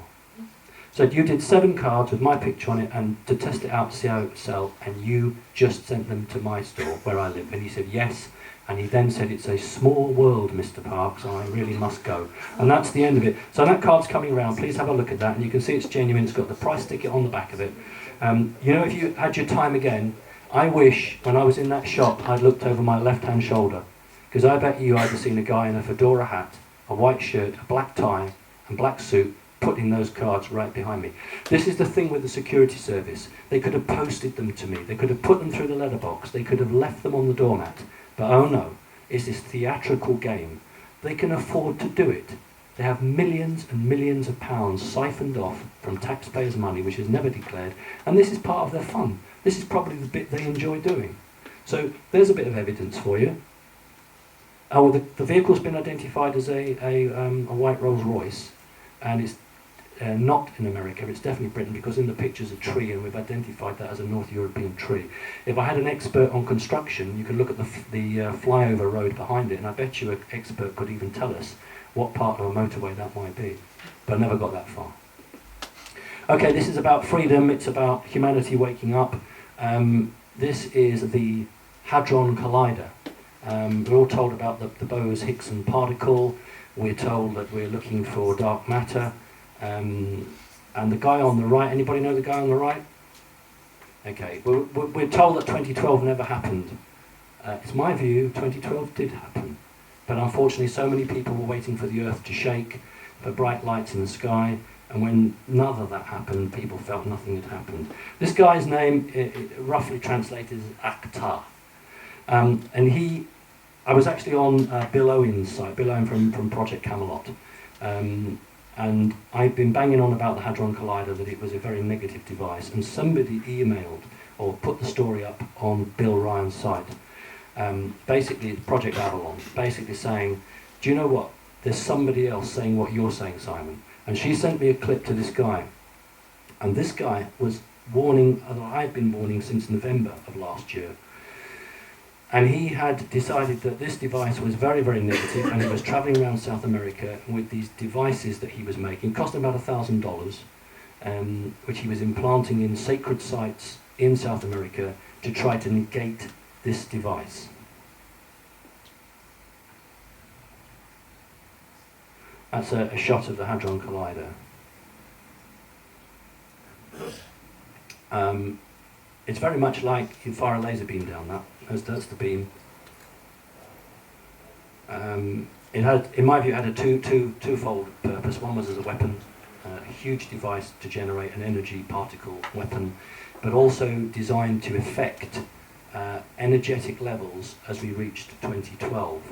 So you did 7 cards with my picture on it and to test it out to see how it would sell, and you just sent them to my store where I live. And he said yes, and he then said, it's a small world, Mr. Parks, and I really must go. And that's the end of it. So that card's coming around, please have a look at that, and you can see it's genuine, it's got the price ticket on the back of it. You know, if you had your time again, I wish when I was in that shop I'd looked over my left-hand shoulder, because I bet you I'd have seen a guy in a fedora hat, a white shirt, a black tie and black suit putting those cards right behind me. This is the thing with the security service. They could have posted them to me, they could have put them through the letterbox, they could have left them on the doormat, but oh no, it's this theatrical game. They can afford to do it. They have millions and millions of pounds siphoned off from taxpayers' money which is never declared, and this is part of their fun. This is probably the bit they enjoy doing. So there's a bit of evidence for you. Oh, the vehicle's been identified as a white Rolls Royce, and it's not in America, it's definitely Britain, because in the picture's a tree and we've identified that as a North European tree. If I had an expert on construction, you could look at the flyover road behind it, and I bet you an expert could even tell us what part of a motorway that might be. But I never got that far. Okay, this is about freedom, it's about humanity waking up. This is the Hadron Collider. We're all told about the Bose-Higson particle. We're told that we're looking for dark matter. And the guy on the right, anybody know the guy on the right? Okay, we're told that 2012 never happened. It's my view, 2012 did happen. But unfortunately so many people were waiting for the earth to shake, for bright lights in the sky, and when none of that happened, people felt nothing had happened. This guy's name, roughly translated, is Akhtar. And I was actually on Bill Owen's site, Bill Owen from Project Camelot. And I've been banging on about the Hadron Collider, that it was a very negative device, and somebody emailed or put the story up on Bill Ryan's site. Basically, it's Project Avalon, basically saying, do you know what? There's somebody else saying what you're saying, Simon. And she sent me a clip to this guy. And this guy was warning, I've been warning since November of last year. And he had decided that this device was very, very negative, and he was travelling around South America with these devices that he was making, cost him about $1,000, which he was implanting in sacred sites in South America to try to negate this device. That's a shot of the Hadron Collider. It's very much like you fire a laser beam down that. That's the beam. It had, in my view, it had a twofold purpose. One was as a weapon, a huge device to generate an energy particle weapon, but also designed to affect energetic levels as we reached 2012.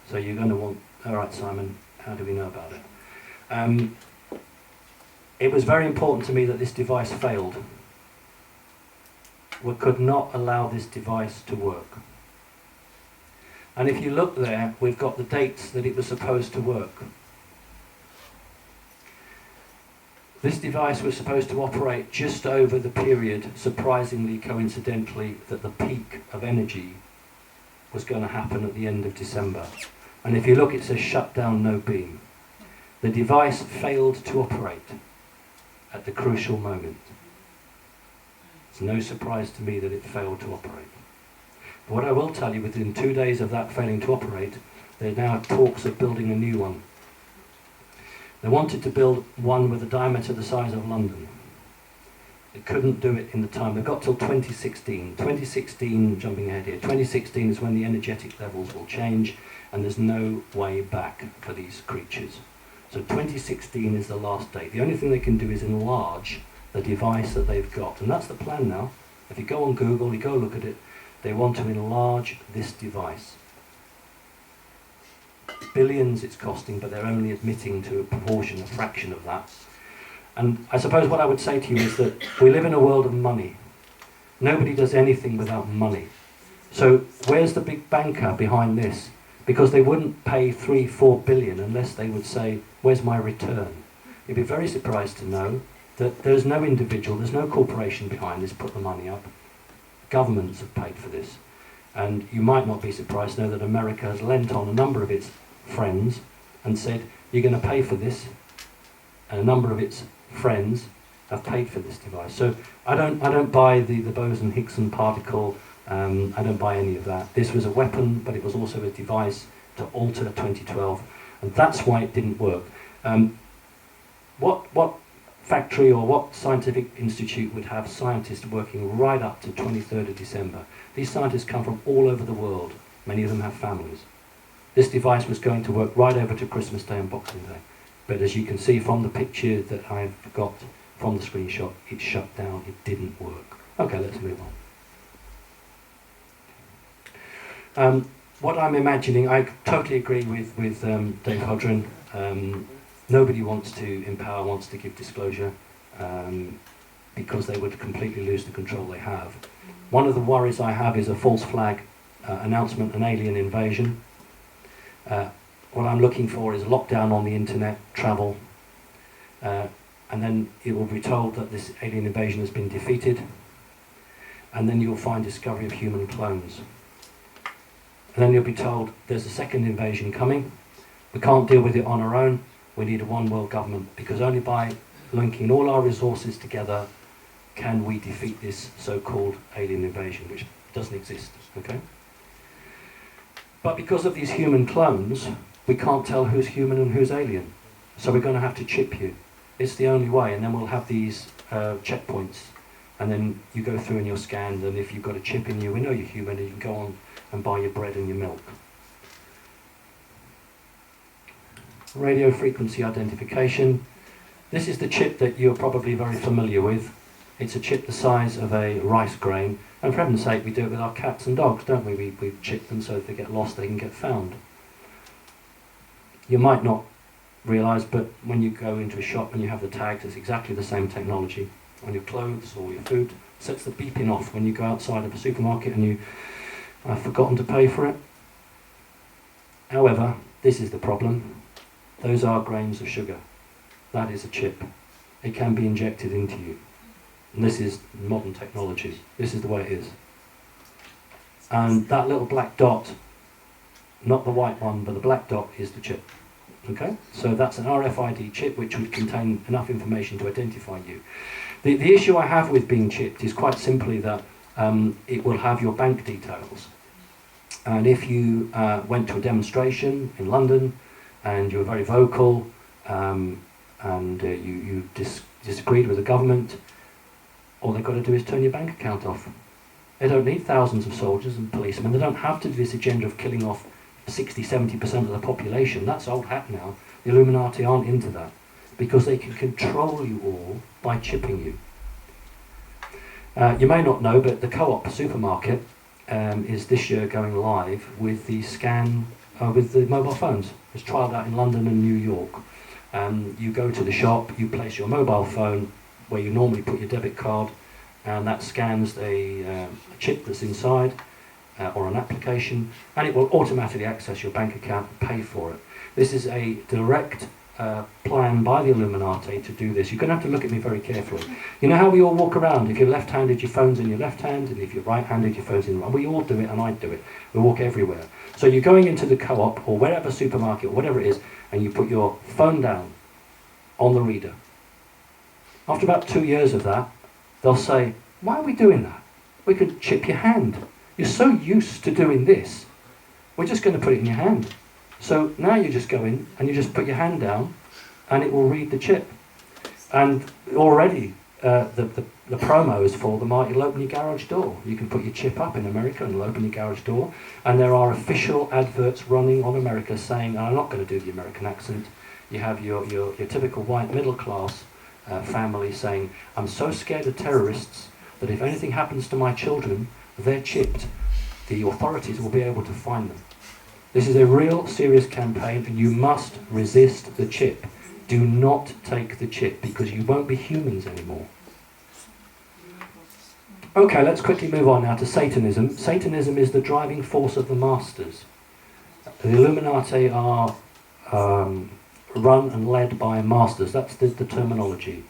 So you're going to want, all right, Simon, how do we know about it? It was very important to me that this device failed. We could not allow this device to work. And if you look there, we've got the dates that it was supposed to work. This device was supposed to operate just over the period, surprisingly, coincidentally, that the peak of energy was going to happen at the end of December. And if you look, it says shut down, no beam. The device failed to operate at the crucial moment. It's no surprise to me that it failed to operate. But what I will tell you, within 2 days of that failing to operate, there are now talks of building a new one. They wanted to build one with a diameter the size of London. They couldn't do it in the time. They've got till 2016. 2016, jumping ahead here, 2016 is when the energetic levels will change, and there's no way back for these creatures. So 2016 is the last date. The only thing they can do is enlarge the device that they've got. And that's the plan now. If you go on Google, you go look at it, they want to enlarge this device. Billions it's costing, but they're only admitting to a proportion, a fraction of that. And I suppose what I would say to you is that we live in a world of money. Nobody does anything without money. So where's the big banker behind this? Because they wouldn't pay 3-4 billion unless they would say, where's my return? You'd be very surprised to know that there's no individual, there's no corporation behind this, put the money up. Governments have paid for this. And you might not be surprised to know that America has lent on a number of its friends and said, you're going to pay for this. And a number of its friends have paid for this device. So I don't buy the Bose-Higgs particle. I don't buy any of that. This was a weapon, but it was also a device to alter 2012, and that's why it didn't work. What factory or what scientific institute would have scientists working right up to 23rd of December? These scientists come from all over the world. Many of them have families. This device was going to work right over to Christmas Day and Boxing Day. But as you can see from the picture that I've got from the screenshot, it shut down, it didn't work. Okay, let's move on. What I'm imagining, I totally agree with Dave Hodgren. Nobody wants to empower, wants to give disclosure, because they would completely lose the control they have. One of the worries I have is a false flag announcement, an alien invasion. What I'm looking for is lockdown on the internet, travel, and then it will be told that this alien invasion has been defeated, and then you'll find discovery of human clones. And then you'll be told there's a second invasion coming, we can't deal with it on our own, we need a one world government, because only by linking all our resources together can we defeat this so-called alien invasion, which doesn't exist, okay? But because of these human clones, we can't tell who's human and who's alien. So we're going to have to chip you. It's the only way, and then we'll have these checkpoints, and then you go through and you're scanned, and if you've got a chip in you, we know you're human, and you can go on and buy your bread and your milk. Radio frequency identification. This is the chip that you're probably very familiar with. It's a chip the size of a rice grain, and for heaven's sake, we do it with our cats and dogs, don't we? We chip them so if they get lost, they can get found. You might not realise, but when you go into a shop and you have the tags, it's exactly the same technology. On your clothes or your food, it sets the beeping off when you go outside of a supermarket and you have forgotten to pay for it. However, this is the problem. Those are grains of sugar. That is a chip. It can be injected into you. And this is modern technology. This is the way it is. And that little black dot, not the white one, but the black dot is the chip. Okay? So that's an RFID chip which would contain enough information to identify you. The issue I have with being chipped is quite simply that it will have your bank details. And if you went to a demonstration in London, and you were very vocal, and you disagreed with the government, all they've got to do is turn your bank account off. They don't need thousands of soldiers and policemen. They don't have to do this agenda of killing off 60-70% of the population. That's old hat now. The Illuminati aren't into that, because they can control you all by chipping you. You may not know, but the Co-op supermarket is this year going live with the with the mobile phones. It's trialled out in London and New York. You go to the shop, you place your mobile phone where you normally put your debit card, and that scans a chip that's inside, or an application, and it will automatically access your bank account and pay for it. This is a direct plan by the Illuminati to do this. You're going to have to look at me very carefully. You know how we all walk around? If you're left-handed, your phone's in your left hand, and if you're right-handed, your phone's in the right. We all do it, and I do it. We walk everywhere. So you're going into the Co-op or wherever supermarket or whatever it is, and you put your phone down on the reader. After about 2 years of that, they'll say, "Why are we doing that? We could chip your hand. You're so used to doing this. We're just going to put it in your hand." So now you just go in and you just put your hand down and it will read the chip. And already the promo is for the mighty It'll Open Your Garage Door. You can put your chip up in America and it'll open your garage door. And there are official adverts running on America saying, and I'm not going to do the American accent, you have your typical white middle class family saying, "I'm so scared of terrorists that if anything happens to my children, they're chipped. The authorities will be able to find them." This is a real serious campaign, and you must resist the chip. Do not take the chip, because you won't be humans anymore. Okay, let's quickly move on now to Satanism. Satanism is the driving force of the masters. The Illuminati are run and led by masters. That's the terminology.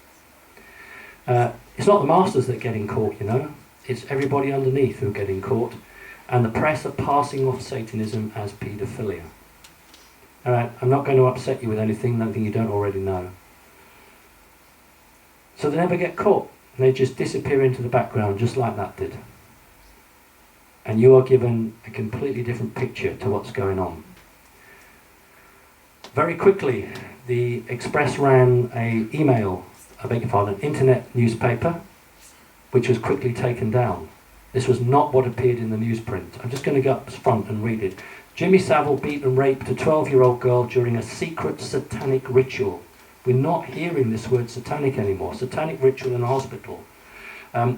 It's not the masters that are getting caught, you know. It's everybody underneath who are getting caught. And the press are passing off Satanism as paedophilia. Alright, I'm not going to upset you with anything you don't already know. So they never get caught. They just disappear into the background, just like that did. And you are given a completely different picture to what's going on. Very quickly, the Express ran an internet newspaper, which was quickly taken down. This was not what appeared in the newsprint. I'm just going to go up front and read it. Jimmy Savile beat and raped a 12-year-old girl during a secret satanic ritual. We're not hearing this word satanic anymore. Satanic ritual in a hospital.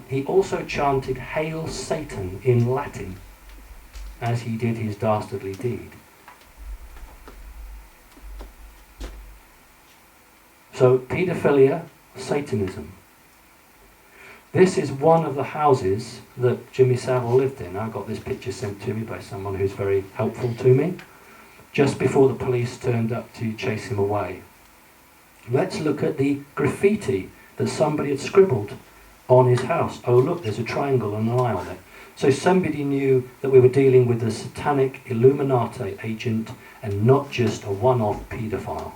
He also chanted "Hail Satan" in Latin as he did his dastardly deed. So, paedophilia, Satanism. This is one of the houses that Jimmy Savile lived in. I got this picture sent to me by someone who's very helpful to me, just before the police turned up to chase him away. Let's look at the graffiti that somebody had scribbled on his house. Oh look, there's a triangle and an eye on it. So somebody knew that we were dealing with a satanic Illuminati agent and not just a one-off paedophile.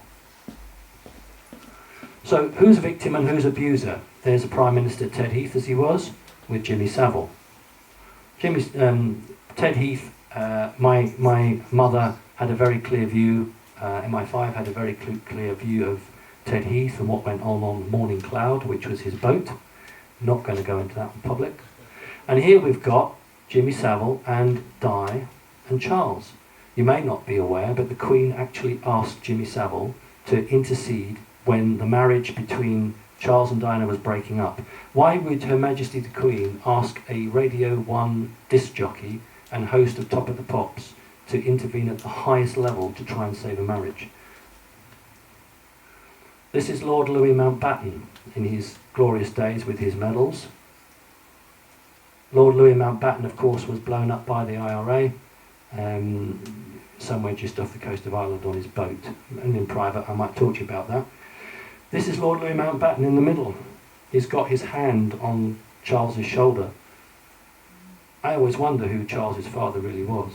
So who's victim and who's abuser? There's the Prime Minister Ted Heath, as he was, with Jimmy Savile. Ted Heath, my mother had a very clear view, MI5 had a very clear view of Ted Heath and what went on Morning Cloud, which was his boat. Not going to go into that in public. And here we've got Jimmy Savile and Di and Charles. You may not be aware, but the Queen actually asked Jimmy Savile to intercede when the marriage between Charles and Diana was breaking up. Why would Her Majesty the Queen ask a Radio 1 disc jockey and host of Top of the Pops to intervene at the highest level to try and save a marriage? This is Lord Louis Mountbatten in his glorious days with his medals. Lord Louis Mountbatten, of course, was blown up by the IRA somewhere just off the coast of Ireland on his boat. And in private, I might talk to you about that. This is Lord Louis Mountbatten in the middle. He's got his hand on Charles's shoulder. I always wonder who Charles's father really was.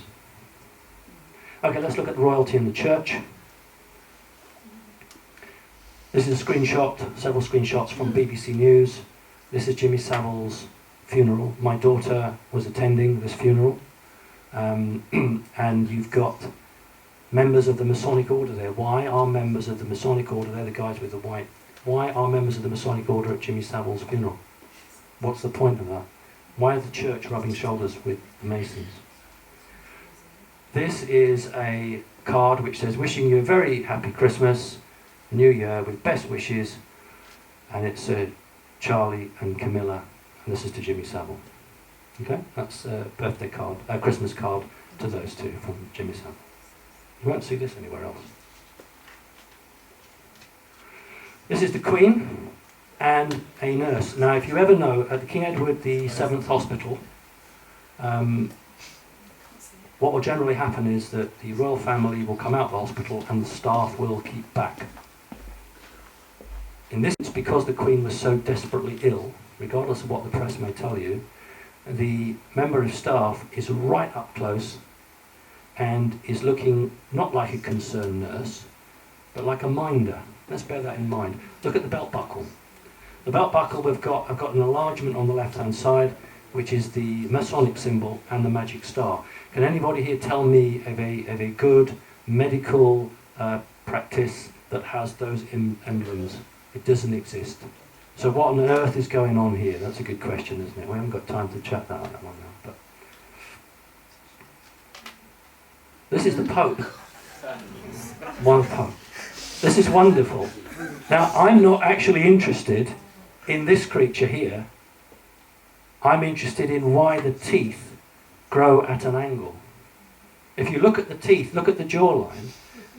Okay, let's look at the royalty in the church. This is a screenshot, several screenshots from BBC News. This is Jimmy Savile's funeral. My daughter was attending this funeral. And you've got Members of the Masonic Order there. Why are members of the Masonic Order there, the guys with the white? Why are members of the Masonic Order at Jimmy Savile's funeral? What's the point of that? Why is the church rubbing shoulders with the Masons? This is a card which says, wishing you a very happy Christmas, New Year, with best wishes, and it's Charlie and Camilla, and this is to Jimmy Savile. Okay, that's a birthday card, a Christmas card to those two from Jimmy Savile. You won't see this anywhere else. This is the Queen and a nurse. Now, if you ever know, at the King Edward VII Hospital, what will generally happen is that the royal family will come out of the hospital and the staff will keep back. In this, it's because the Queen was so desperately ill, regardless of what the press may tell you, the member of staff is right up close and is looking not like a concerned nurse, but like a minder. Let's bear that in mind. Look at the belt buckle. The belt buckle I've got an enlargement on the left-hand side, which is the Masonic symbol and the magic star. Can anybody here tell me of a good medical practice that has those emblems? It doesn't exist. So what on earth is going on here? That's a good question, isn't it? We haven't got time to chat that one now. But this is the Pope. One Pope. This is wonderful. Now, I'm not actually interested in this creature here. I'm interested in why the teeth grow at an angle. If you look at the teeth, look at the jawline,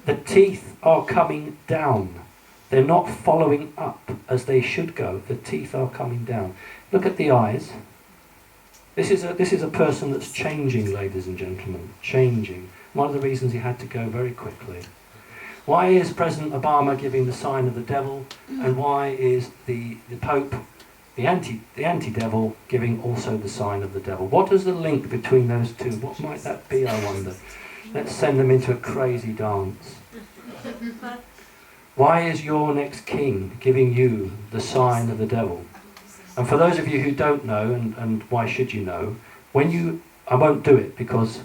the teeth are coming down. They're not following up as they should go. The teeth are coming down. Look at the eyes. This is a person that's changing, ladies and gentlemen, changing. One of the reasons he had to go very quickly. Why is President Obama giving the sign of the devil, and why is the Pope, the anti-devil, giving also the sign of the devil? What is the link between those two? What might that be, I wonder? Let's send them into a crazy dance. Why is your next king giving you the sign of the devil? And for those of you who don't know, and why should you know, I won't do it because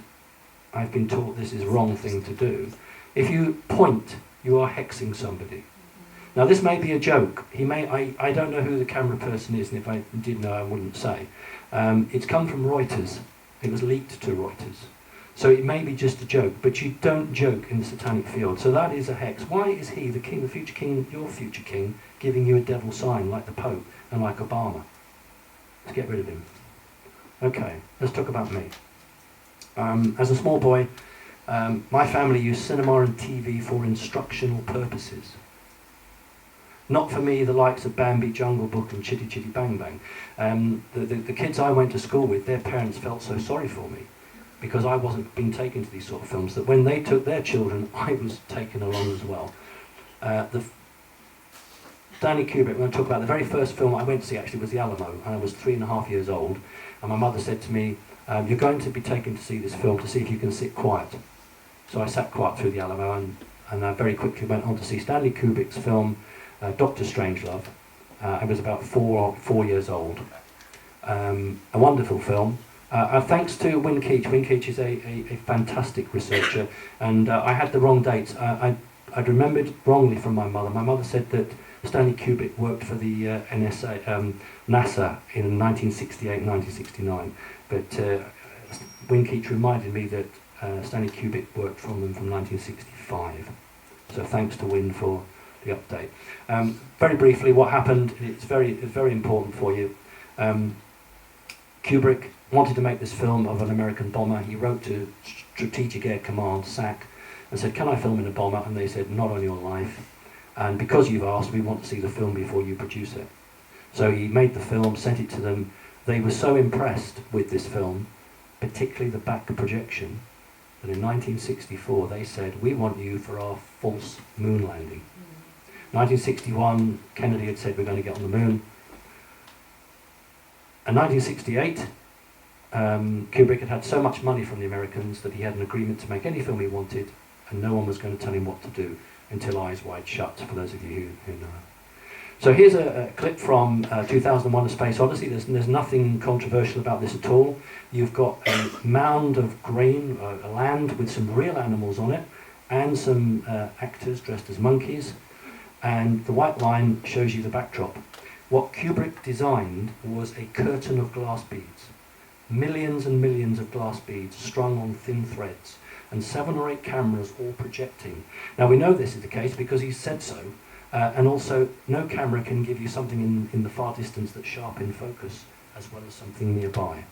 I've been taught this is the wrong thing to do. If you point, you are hexing somebody. Now this may be a joke. I don't know who the camera person is, and if I did know, I wouldn't say. It's come from Reuters. It was leaked to Reuters. So it may be just a joke, but you don't joke in the satanic field. So that is a hex. Why is he, the king, the future king, your future king, giving you a devil sign like the Pope and like Obama? Let's get rid of him. Okay, let's talk about me. As a small boy, my family used cinema and TV for instructional purposes. Not for me, the likes of Bambi, Jungle Book and Chitty Chitty Bang Bang. The kids I went to school with, their parents felt so sorry for me because I wasn't being taken to these sort of films, that when they took their children, I was taken along as well. Stanley Kubrick, we're going to talk about the very first film I went to see actually was The Alamo, and I was 3.5 years old, and my mother said to me, you're going to be taken to see this film to see if you can sit quiet. So I sat quiet through The Alamo, and I very quickly went on to see Stanley Kubrick's film, Dr. Strangelove. I was about 4 years old. A wonderful film. Thanks to Wynne Keach. Wynne Keach is a fantastic researcher, and I had the wrong dates. I'd remembered wrongly from my mother. My mother said that Stanley Kubrick worked for the NASA in 1968, 1969, but Wynne Keach reminded me that Stanley Kubrick worked for them from 1965. So thanks to Wynne for the update. Very briefly, what happened, it's very important for you. Kubrick wanted to make this film of an American bomber. He wrote to Strategic Air Command, SAC, and said, can I film in a bomber? And they said, not on your life. And because you've asked, we want to see the film before you produce it. So he made the film, sent it to them. They were so impressed with this film, particularly the back projection, that in 1964 they said, we want you for our false moon landing. 1961, Kennedy had said we're going to get on the moon. In 1968, Kubrick had so much money from the Americans that he had an agreement to make any film he wanted, and no one was going to tell him what to do until Eyes Wide Shut, for those of you who know. So here's a clip from 2001: A Space Odyssey. There's nothing controversial about this at all. You've got a mound of grain, a land with some real animals on it, and some actors dressed as monkeys, and the white line shows you the backdrop. What Kubrick designed was a curtain of glass beads. Millions and millions of glass beads strung on thin threads, and 7 or 8 cameras all projecting. Now we know this is the case because he said so, and also no camera can give you something in the far distance that's sharp in focus as well as something nearby.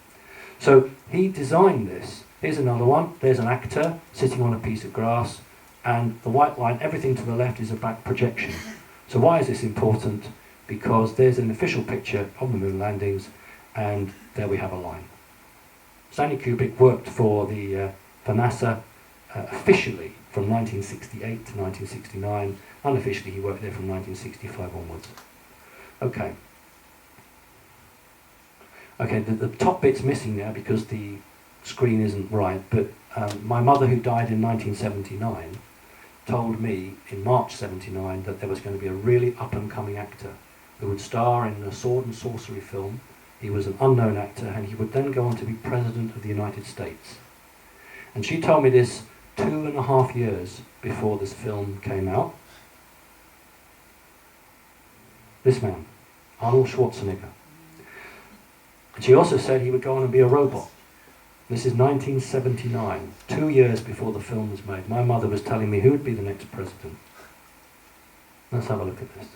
So he designed this. Here's another one. There's an actor sitting on a piece of grass, and the white line, everything to the left is a back projection. So why is this important? Because there's an official picture of the moon landings, and there we have a line. Stanley Kubrick worked for NASA officially from 1968 to 1969. Unofficially, he worked there from 1965 onwards. Okay. Okay, the top bit's missing there because the screen isn't right, but my mother, who died in 1979, told me in March 79 that there was going to be a really up-and-coming actor who would star in a sword and sorcery film. He was an unknown actor, and he would then go on to be President of the United States. And she told me this 2.5 years before this film came out. This man, Arnold Schwarzenegger. And she also said he would go on and be a robot. This is 1979, 2 years before the film was made. My mother was telling me who would be the next president. Let's have a look at this.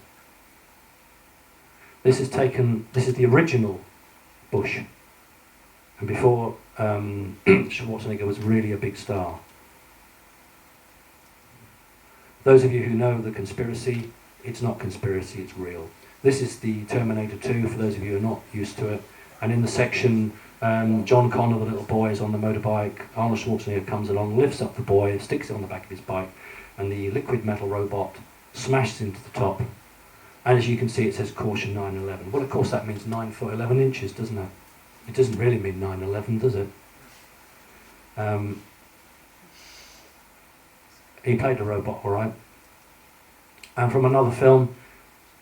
This is the original Bush. And before Schwarzenegger was really a big star. Those of you who know the conspiracy, it's not conspiracy, it's real. This is the Terminator 2, for those of you who are not used to it. And in the section, John Connor, the little boy, is on the motorbike. Arnold Schwarzenegger comes along, lifts up the boy, sticks it on the back of his bike, and the liquid metal robot smashes into the top. And as you can see, it says caution 9/11. Well, of course, that means 9 foot 11 inches, doesn't it? It doesn't really mean 9/11, does it? He played a robot, all right. And from another film,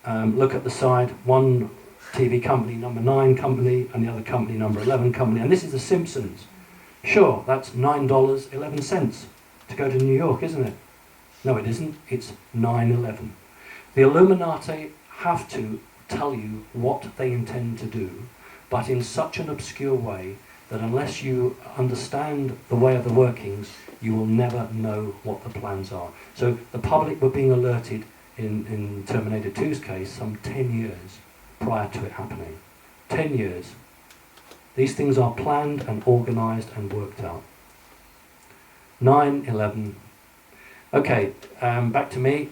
look at the side, one TV company, number 9 company, and the other company, number 11 company. And this is The Simpsons. Sure, that's $9.11 to go to New York, isn't it? No, it isn't. It's 9/11. The Illuminati have to tell you what they intend to do, but in such an obscure way that unless you understand the way of the workings, you will never know what the plans are. So the public were being alerted in Terminator 2's case some 10 years prior to it happening. 10 years. These things are planned and organised and worked out. 9/11. Okay, back to me.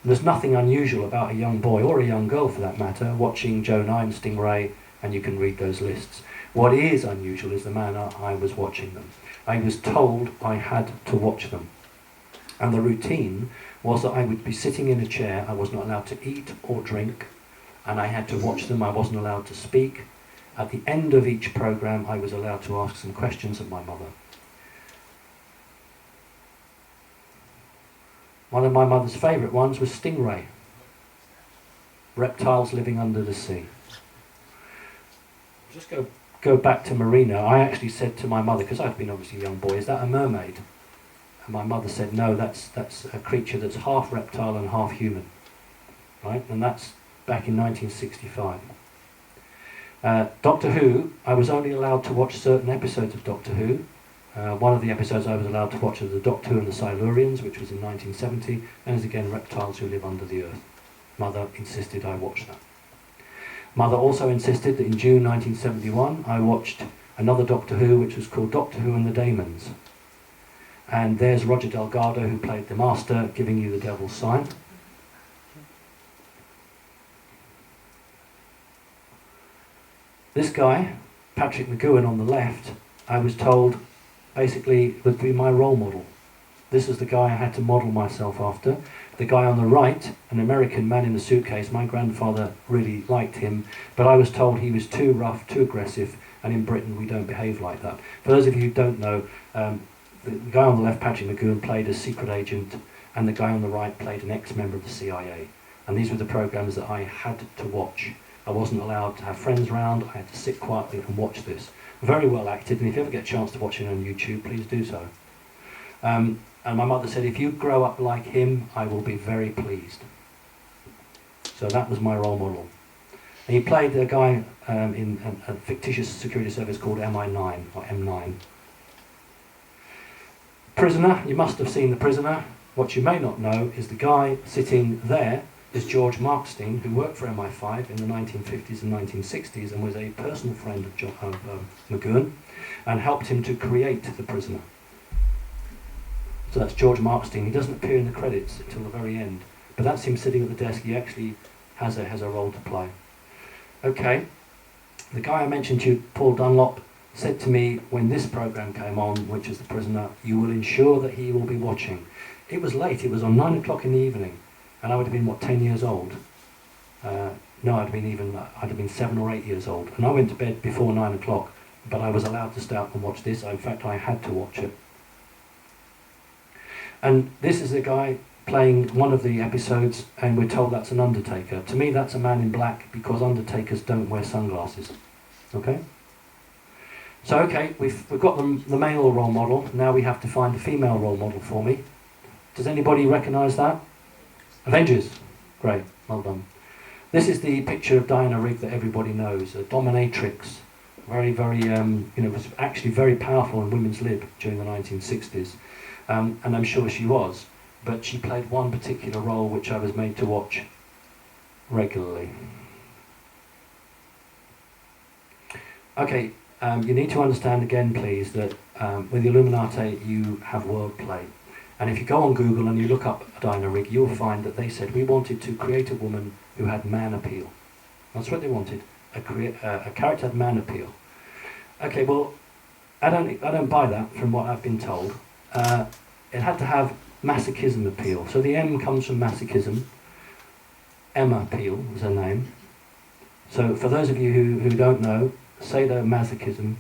There's nothing unusual about a young boy, or a young girl for that matter, watching Joe 9, Stingray, and you can read those lists. What is unusual is the manner I was watching them. I was told I had to watch them. And the routine was that I would be sitting in a chair, I was not allowed to eat or drink, and I had to watch them, I wasn't allowed to speak. At the end of each programme, I was allowed to ask some questions of my mother. One of my mother's favourite ones was Stingray. Reptiles living under the sea. Just go back to Marina. I actually said to my mother, because I've been obviously a young boy, is that a mermaid? And my mother said, no, that's a creature that's half reptile and half human. Right? And that's back in 1965. Doctor Who, I was only allowed to watch certain episodes of Doctor Who. One of the episodes I was allowed to watch was the Doctor Who and the Silurians, which was in 1970, and is again reptiles who live under the earth. Mother insisted I watch that. Mother also insisted that in June 1971 I watched another Doctor Who, which was called Doctor Who and the Daemons. And there's Roger Delgado, who played the Master, giving you the devil's sign. This guy, Patrick McGowan on the left, I was told basically would be my role model. This is the guy I had to model myself after. The guy on the right, an American man in a suitcase, my grandfather really liked him, but I was told he was too rough, too aggressive, and in Britain we don't behave like that. For those of you who don't know, the guy on the left, Patrick McGowan, played a secret agent, and the guy on the right played an ex-member of the CIA. And these were the programs that I had to watch. I wasn't allowed to have friends around, I had to sit quietly and watch this. Very well acted, and if you ever get a chance to watch it on YouTube, please do so. And my mother said, if you grow up like him, I will be very pleased. So that was my role model. And he played a guy in a fictitious security service called MI9 or M9. Prisoner, you must have seen The Prisoner. What you may not know is the guy sitting there is George Markstein, who worked for MI5 in the 1950s and 1960s and was a personal friend of McGowan and helped him to create The Prisoner. So that's George Markstein. He doesn't appear in the credits until the very end, but that's him sitting at the desk. He actually has a role to play. Okay, the guy I mentioned to you, Paul Dunlop, said to me when this program came on, which is The Prisoner, you will ensure that he will be watching. It was late, it was on 9 o'clock in the evening, and I would have been, what, 10 years old? No, I'd have been 7 or 8 years old, and I went to bed before 9 o'clock, but I was allowed to stay up and watch this. In fact, I had to watch it. And this is a guy playing one of the episodes, and we're told that's an undertaker. To me, that's a man in black, because undertakers don't wear sunglasses. Okay? So, okay, we've got the male role model. Now we have to find the female role model for me. Does anybody recognise that? Avengers. Great, well done. This is the picture of Diana Rigg that everybody knows, a dominatrix. Very, very, was actually very powerful in women's lib during the 1960s. And I'm sure she was. But she played one particular role which I was made to watch regularly. Okay, you need to understand again, please, that with the Illuminati you have wordplay. And if you go on Google and you look up Diana Rigg, you'll find that they said we wanted to create a woman who had man appeal. That's what they wanted, a character had man appeal. Okay, well, I don't buy that from what I've been told. It had to have masochism appeal. So the M comes from masochism. Emma Peel was her name. So for those of you who don't know, sadomasochism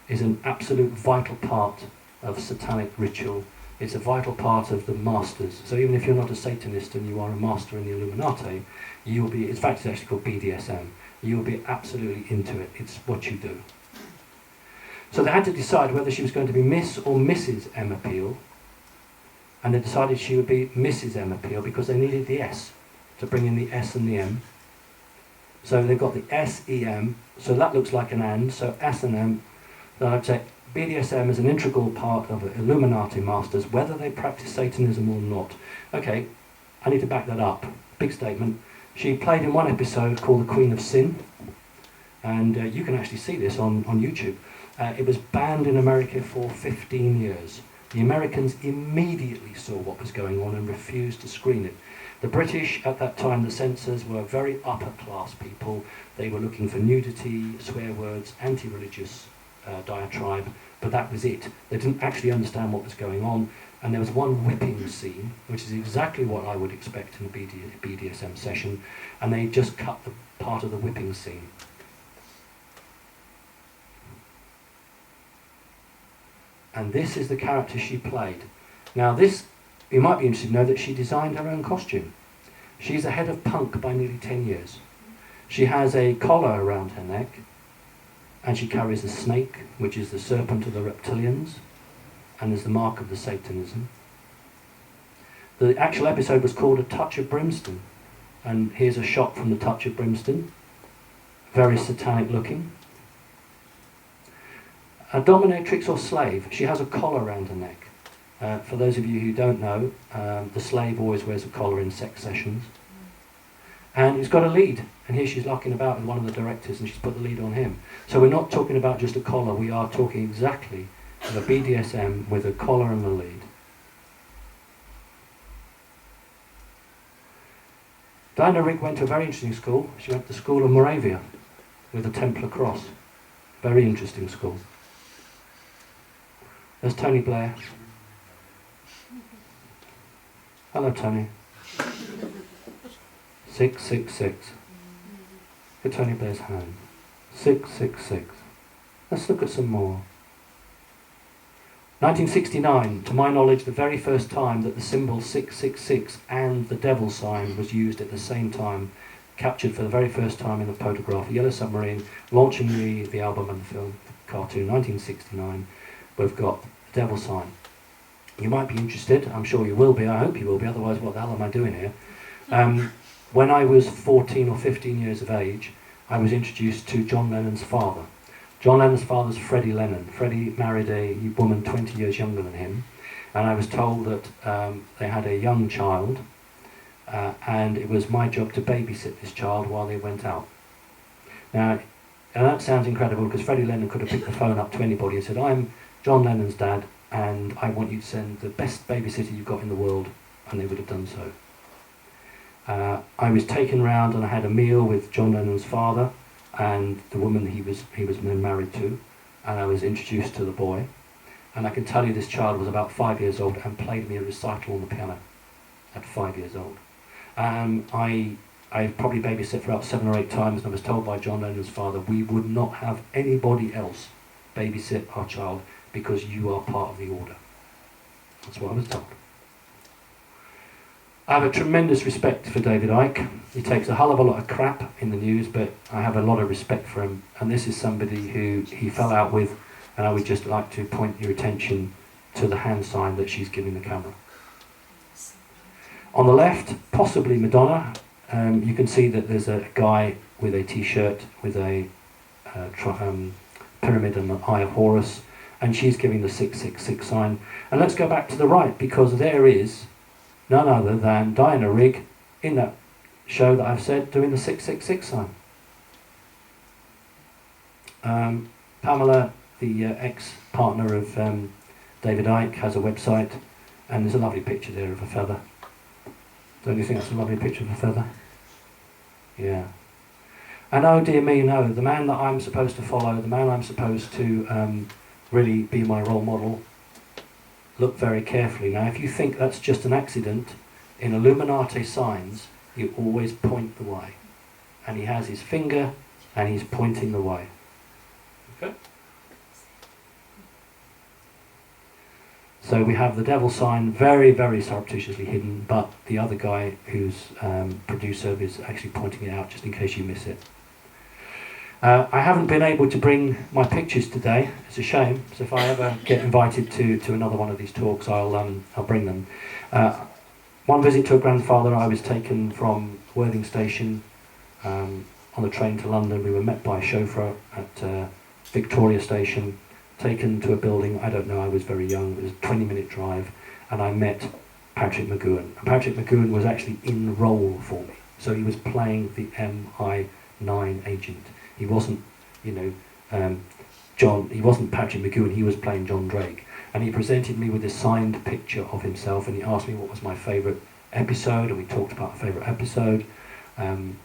is an absolute vital part of satanic ritual. It's a vital part of the masters. So even if you're not a Satanist and you are a master in the Illuminati, you'll be, in fact it's actually called BDSM, you'll be absolutely into it. It's what you do. So they had to decide whether she was going to be Miss or Mrs. Emma Peel. And they decided she would be Mrs. Emma Peel because they needed the S to bring in the S and the M. So they've got the S-E-M, so that looks like an and, so S and M. So I'd say BDSM is an integral part of Illuminati masters, whether they practice Satanism or not. Okay, I need to back that up. Big statement. She played in one episode called The Queen of Sin, and you can actually see this on YouTube. It was banned in America for 15 years. The Americans immediately saw what was going on and refused to screen it. The British, at that time, the censors were very upper-class people. They were looking for nudity, swear words, anti-religious diatribe, but that was it. They didn't actually understand what was going on, and there was one whipping scene, which is exactly what I would expect in a BDSM session, and they just cut the part of the whipping scene. And this is the character she played. Now this, you might be interested to know that she designed her own costume. She's the head of punk by nearly 10 years. She has a collar around her neck, and she carries a snake, which is the serpent of the reptilians, and is the mark of the Satanism. The actual episode was called A Touch of Brimstone, and here's a shot from The Touch of Brimstone. Very satanic looking. A dominatrix or slave, she has a collar around her neck. For those of you who don't know, the slave always wears a collar in sex sessions. And it's got a lead, and here she's locking about with one of the directors and she's put the lead on him. So we're not talking about just a collar, we are talking exactly of a BDSM with a collar and a lead. Diana Rigg went to a very interesting school. She went to the School of Moravia with a Templar cross. Very interesting school. There's Tony Blair. Hello, Tony. 666. Look at Tony Blair's hand. 666. Let's look at some more. 1969, to my knowledge, the very first time that the symbol 666 and the devil sign was used at the same time, captured for the very first time in a photograph. A Yellow Submarine, launching the album and the film, the cartoon, 1969. We've got the devil sign. You might be interested, I'm sure you will be, I hope you will be, otherwise what the hell am I doing here? When I was 14 or 15 years of age, I was introduced to John Lennon's father. John Lennon's father's Freddie Lennon. Freddie married a woman 20 years younger than him, and I was told that they had a young child, and it was my job to babysit this child while they went out. Now, and that sounds incredible because Freddie Lennon could have picked the phone up to anybody and said, I'm John Lennon's dad and I want you to send the best babysitter you've got in the world, and they would have done so. I was taken round and I had a meal with John Lennon's father and the woman he was married to, and I was introduced to the boy. And I can tell you this child was about 5 years old and played me a recital on the piano at 5 years old. I probably babysit for about 7 or 8 times, and I was told by John Lennon's father, we would not have anybody else babysit our child because you are part of the order. That's what I was told. I have a tremendous respect for David Icke. He takes a hell of a lot of crap in the news, but I have a lot of respect for him. And this is somebody who he fell out with, and I would just like to point your attention to the hand sign that she's giving the camera. On the left, possibly Madonna. You can see that there's a guy with a t-shirt with a pyramid and an eye of Horus, and she's giving the 666 sign. And let's go back to the right, because there is none other than Diana Rigg in that show that I've said doing the 666 sign. Pamela, the ex-partner of David Icke, has a website, and there's a lovely picture there of a feather. Don't you think that's a lovely picture of a feather? Yeah. And oh dear me, no, the man that I'm supposed to follow, the man I'm supposed to really be my role model, look very carefully. Now, if you think that's just an accident, in Illuminati signs, you always point the way. And he has his finger, and he's pointing the way. Okay? So we have the devil sign very, very surreptitiously hidden, but the other guy who's producer is actually pointing it out just in case you miss it. I haven't been able to bring my pictures today. It's a shame. So if I ever get invited to another one of these talks, I'll bring them. One visit to a grandfather, I was taken from Worthing Station on the train to London. We were met by a chauffeur at Victoria Station, taken to a building. I don't know, I was very young. It was a 20-minute drive, and I met Patrick McGoohan. And Patrick McGoohan was actually in role for me. So he was playing the MI9 agent. He wasn't, he wasn't Patrick McGoohan, he was playing John Drake. And he presented me with a signed picture of himself, and he asked me what was my favourite episode, and we talked about a favourite episode, and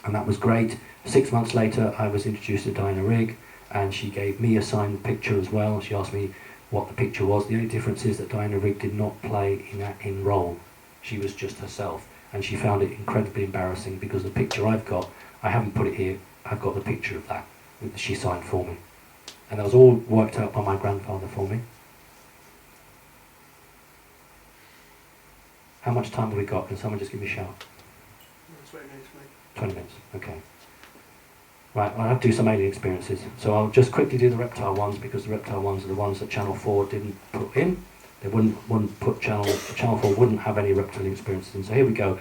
that was great. 6 months later, I was introduced to Diana Rigg, and she gave me a signed picture as well. She asked me what the picture was. The only difference is that Diana Rigg did not play in role. She was just herself, and she found it incredibly embarrassing because the picture I've got, I haven't put it here, I've got the picture of that she signed for me. And that was all worked out by my grandfather for me. How much time have we got? Can someone just give me a shout? 20 minutes, mate. 20 minutes, okay. Right, I'll have to do some alien experiences. So I'll just quickly do the reptile ones, because the reptile ones are the ones that Channel 4 didn't put in. They wouldn't put Channel 4 wouldn't have any reptilian experiences in. So here we go.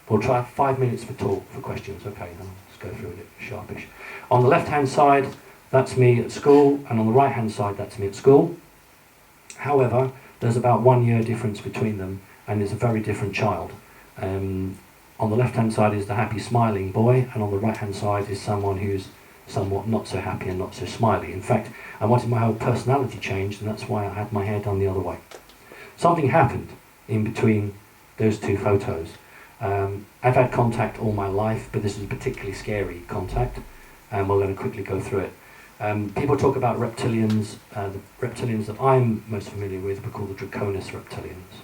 We'll try 5 minutes for questions. Okay, then let's go through it sharpish. On the left-hand side, that's me at school, and on the right-hand side, that's me at school. However, there's about 1 year difference between them, and it's a very different child. On the left-hand side is the happy, smiling boy, and on the right-hand side is someone who's somewhat not so happy and not so smiley. In fact, I wanted my whole personality changed, and that's why I had my hair done the other way. Something happened in between those two photos. I've had contact all my life, but this is a particularly scary contact, and we're going to quickly go through it. People talk about reptilians. The reptilians that I'm most familiar with were called the Draconis reptilians.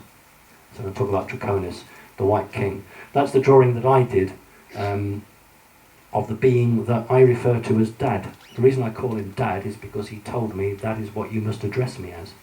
So I'm going to talk about Draconis, the White King. That's the drawing that I did of the being that I refer to as Dad. The reason I call him Dad is because he told me that is what you must address me as.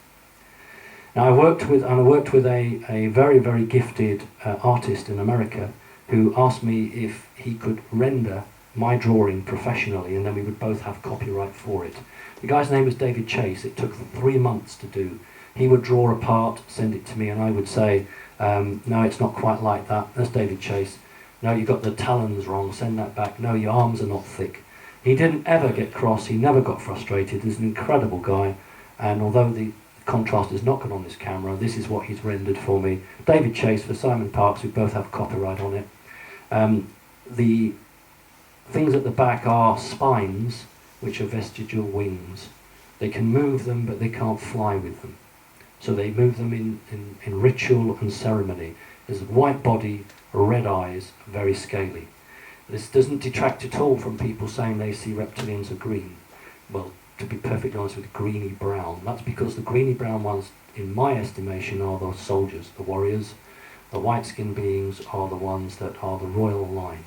Now I worked with a very, very gifted artist in America who asked me if he could render my drawing professionally, and then we would both have copyright for it. The guy's name was David Chase. It took 3 months to do. He would draw a part, send it to me, and I would say, no, it's not quite like that. That's David Chase. No, you got the talons wrong, send that back. No, your arms are not thick. He didn't ever get cross, he never got frustrated. He's an incredible guy, and although the contrast is not good on this camera, this is what he's rendered for me. David Chase for Simon Parks, we both have copyright on it. The things at the back are spines, which are vestigial wings. They can move them, but they can't fly with them. So they move them in ritual and ceremony. There's a white body, red eyes, very scaly. This doesn't detract at all from people saying they see reptilians are green. Well, to be perfectly honest with you, greeny brown. That's because the greeny brown ones, in my estimation, are the soldiers, the warriors. The white-skinned beings are the ones that are the royal line.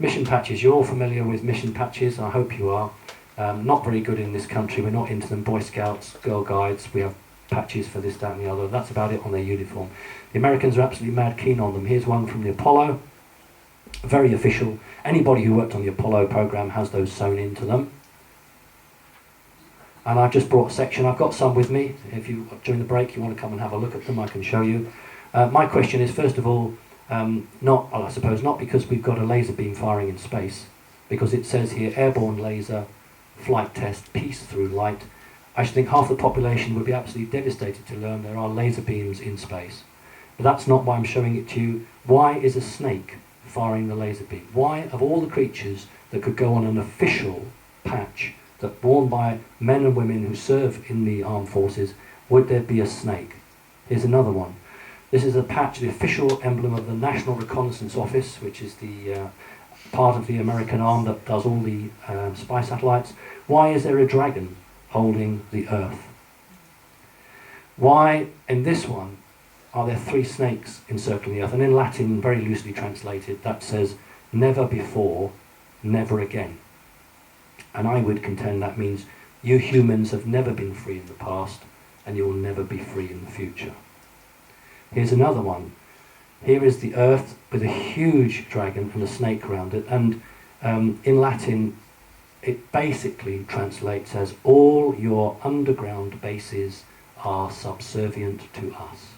Mission patches, you're all familiar with mission patches, I hope you are. Not very good in this country, we're not into them. Boy Scouts, Girl Guides, we have patches for this, that and the other. That's about it on their uniform. The Americans are absolutely mad keen on them. Here's one from the Apollo, very official. Anybody who worked on the Apollo program has those sewn into them. And I've just brought a section, I've got some with me. If you, during the break, you want to come and have a look at them, I can show you. My question is, first of all, I suppose not because we've got a laser beam firing in space, because it says here, airborne laser, flight test, peace through light. I should think half the population would be absolutely devastated to learn there are laser beams in space. But that's not why I'm showing it to you. Why is a snake firing the laser beam? Why, of all the creatures that could go on an official patch that worn by men and women who serve in the armed forces, would there be a snake? Here's another one. This is a patch, the official emblem of the National Reconnaissance Office, which is the part of the American arm that does all the spy satellites. Why is there a dragon holding the Earth? Why, in this one, are there 3 snakes encircling the Earth? And in Latin, very loosely translated, that says, never before, never again. And I would contend that means you humans have never been free in the past, and you'll never be free in the future. Here's another one. Here is the Earth with a huge dragon and a snake around it, and in Latin it basically translates as, all your underground bases are subservient to us.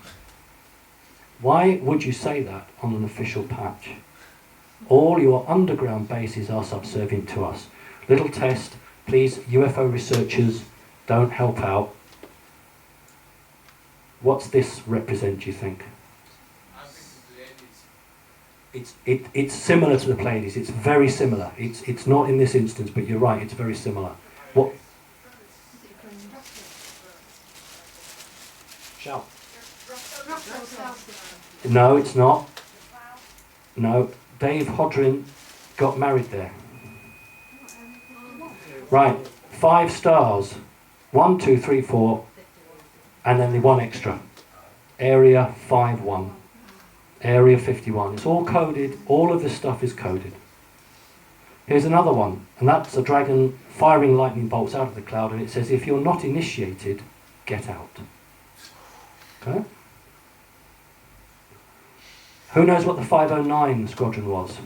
Why would you say that on an official patch? All your underground bases are subservient to us. Little test, please, UFO researchers, don't help out. What's this represent, do you think? I think It's similar to the Pleiades. It's very similar. It's not in this instance, but you're right, it's very similar. What? Shout. No, it's not. No, Dave Hodrin got married there. Right, 5 stars. 1, 2, 3, 4, and then the 1 extra. Area 51. Area 51. It's all coded. All of this stuff is coded. Here's another one, and that's a dragon firing lightning bolts out of the cloud, and it says, if you're not initiated, get out. Okay? Who knows what the 509 squadron was?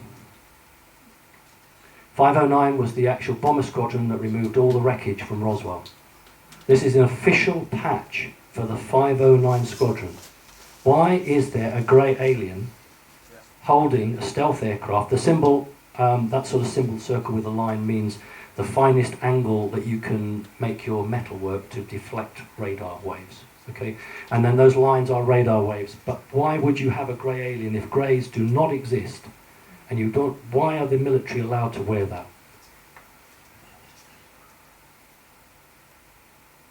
509 was the actual bomber squadron that removed all the wreckage from Roswell. This is an official patch for the 509 squadron. Why is there a grey alien holding a stealth aircraft? The symbol, that sort of symbol circle with a line means the finest angle that you can make your metal work to deflect radar waves. Okay, and then those lines are radar waves. But why would you have a grey alien if greys do not exist? And you don't. Why are the military allowed to wear that?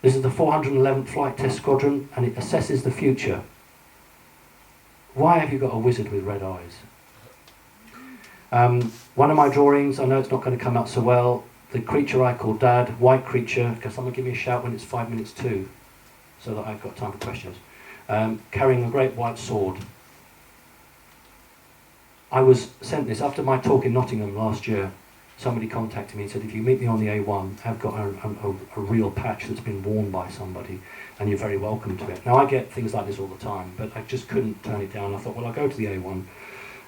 This is the 411th Flight Test Squadron, and it assesses the future. Why have you got a wizard with red eyes? One of my drawings, I know it's not going to come out so well, the creature I call Dad, white creature, can someone give me a shout when it's 5 minutes to, so that I've got time for questions, carrying a great white sword. I was sent this after my talk in Nottingham last year. Somebody contacted me and said, if you meet me on the A1, I've got a real patch that's been worn by somebody, and you're very welcome to it. Now, I get things like this all the time, but I just couldn't turn it down. I thought, well, I'll go to the A1.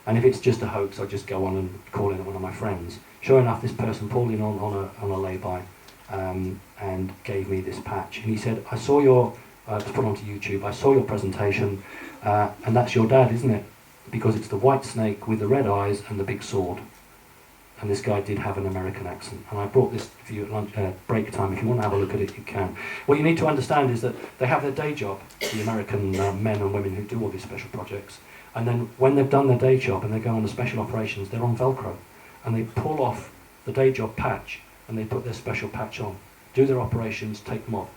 And if it's just a hoax, I just go on and call in one of my friends. Sure enough, this person pulled in on a lay-by and gave me this patch. And he said, I saw your, to put onto YouTube, I saw your presentation, and that's your dad, isn't it? Because it's the white snake with the red eyes and the big sword. And this guy did have an American accent. And I brought this for you at lunch, break time. If you want to have a look at it, you can. What you need to understand is that they have their day job, the American men and women who do all these special projects. And then when they've done their day job and they go on the special operations, they're on Velcro. And they pull off the day job patch and they put their special patch on. Do their operations, take them off.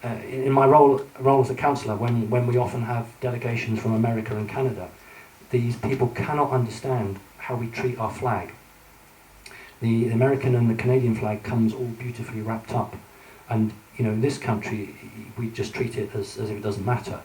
In my role as a counsellor, when we often have delegations from America and Canada, these people cannot understand how we treat our flag. The American and the Canadian flag comes all beautifully wrapped up, and in this country we just treat it as if it doesn't matter.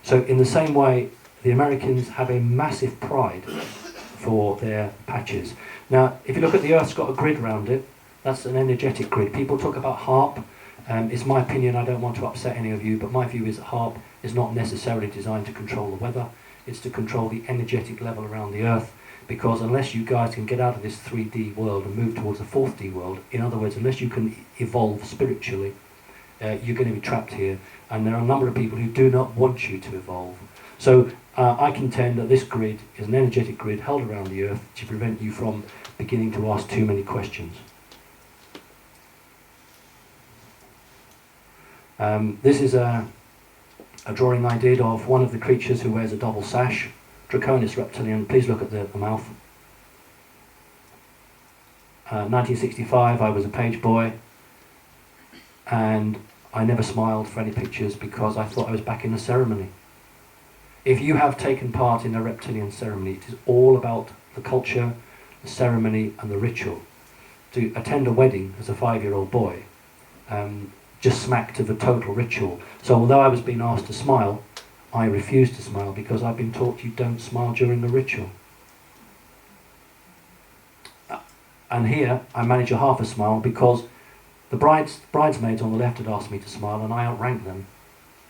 So in the same way, the Americans have a massive pride for their patches. Now, if you look at the Earth's got a grid around it. That's an energetic grid. People talk about HARP. It's my opinion, I don't want to upset any of you, but my view is that HARP is not necessarily designed to control the weather. It's to control the energetic level around the Earth, because unless you guys can get out of this 3D world and move towards a 4D world, in other words, unless you can evolve spiritually, you're going to be trapped here. And there are a number of people who do not want you to evolve. So I contend that this grid is an energetic grid held around the Earth to prevent you from beginning to ask too many questions. This is a drawing I did of one of the creatures who wears a double sash, Draconis reptilian. Please look at the mouth. 1965, I was a page boy, and I never smiled for any pictures because I thought I was back in a ceremony. If you have taken part in a reptilian ceremony, it is all about the culture, the ceremony and the ritual. To attend a wedding as a 5-year-old boy just smacked of a total ritual. So although I was being asked to smile, I refused to smile because I've been taught you don't smile during a ritual. And here I manage a half a smile because the bridesmaids on the left had asked me to smile and I outranked them.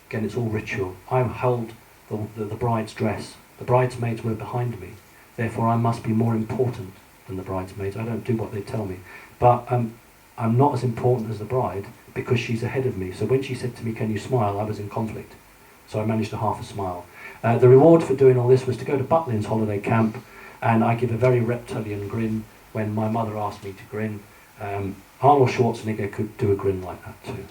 Again, it's all ritual. I held the bride's dress. The bridesmaids were behind me. Therefore I must be more important than the bridesmaids. I don't do what they tell me. But I'm not as important as the bride because she's ahead of me. So when she said to me, can you smile? I was in conflict. So I managed a half a smile. The reward for doing all this was to go to Butlin's holiday camp, and I give a very reptilian grin when my mother asked me to grin. Arnold Schwarzenegger could do a grin like that too.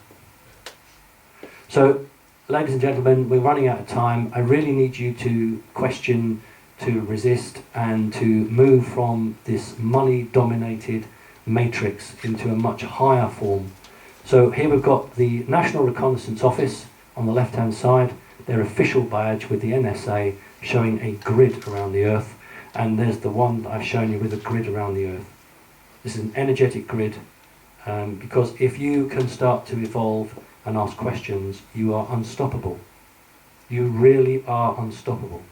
So, ladies and gentlemen, we're running out of time. I really need you to question, to resist, and to move from this money-dominated matrix into a much higher form. So here we've got the National Reconnaissance Office on the left-hand side, their official badge with the NSA showing a grid around the Earth, and there's the one that I've shown you with a grid around the Earth. This is an energetic grid, because if you can start to evolve and ask questions, you are unstoppable. You really are unstoppable.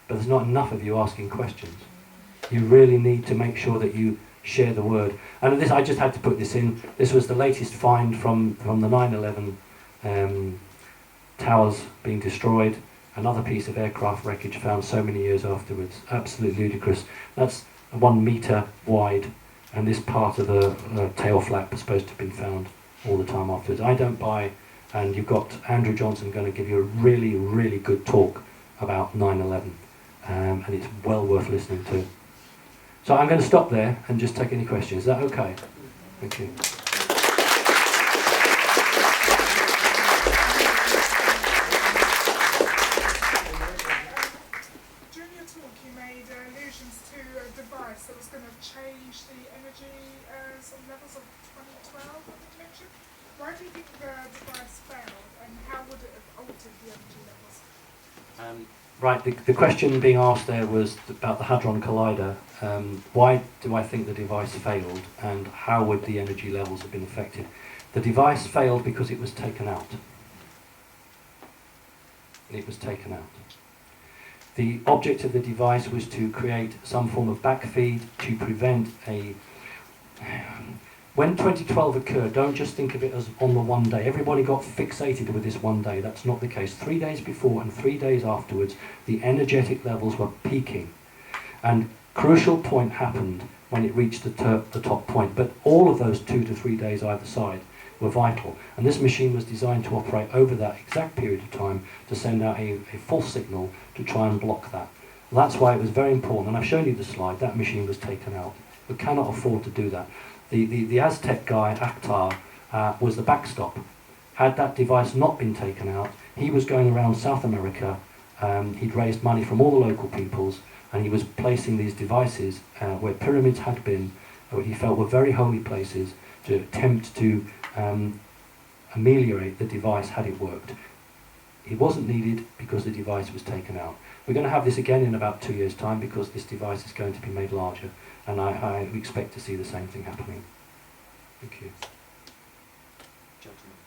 But there's not enough of you asking questions. You really need to make sure that you share the word. And this, I just had to put this in. This was the latest find from the 9/11 towers being destroyed. Another piece of aircraft wreckage found so many years afterwards. Absolutely ludicrous. That's 1 metre wide, and this part of the tail flap was supposed to have been found all the time afterwards. I don't buy, and you've got Andrew Johnson going to give you a really, really good talk about 9/11, and it's well worth listening to. So I'm going to stop there and just take any questions. Is that okay? Thank you. During your talk you made allusions to a device that was going to change the energy sort of levels of 2012, I think you mentioned. Why do you think the device failed, and how would it have altered the energy levels? Right, the question being asked there was about the Hadron Collider. Why do I think the device failed, and how would the energy levels have been affected? The device failed because it was taken out. It was taken out. The object of the device was to create some form of backfeed to prevent when 2012 occurred, don't just think of it as on the one day. Everybody got fixated with this one day. That's not the case. 3 days before and 3 days afterwards, the energetic levels were peaking. And crucial point happened when it reached the top point. But all of those 2 to 3 days either side were vital. And this machine was designed to operate over that exact period of time to send out a false signal to try and block that. That's why it was very important. And I've shown you the slide. That machine was taken out. We cannot afford to do that. The Aztec guy, Akhtar, was the backstop. Had that device not been taken out, he was going around South America. He'd raised money from all the local peoples, and he was placing these devices where pyramids had been, what he felt were very holy places, to attempt to ameliorate the device had it worked. It wasn't needed because the device was taken out. We're going to have this again in about 2 years' time because this device is going to be made larger, and I expect to see the same thing happening. Thank you. Gentlemen.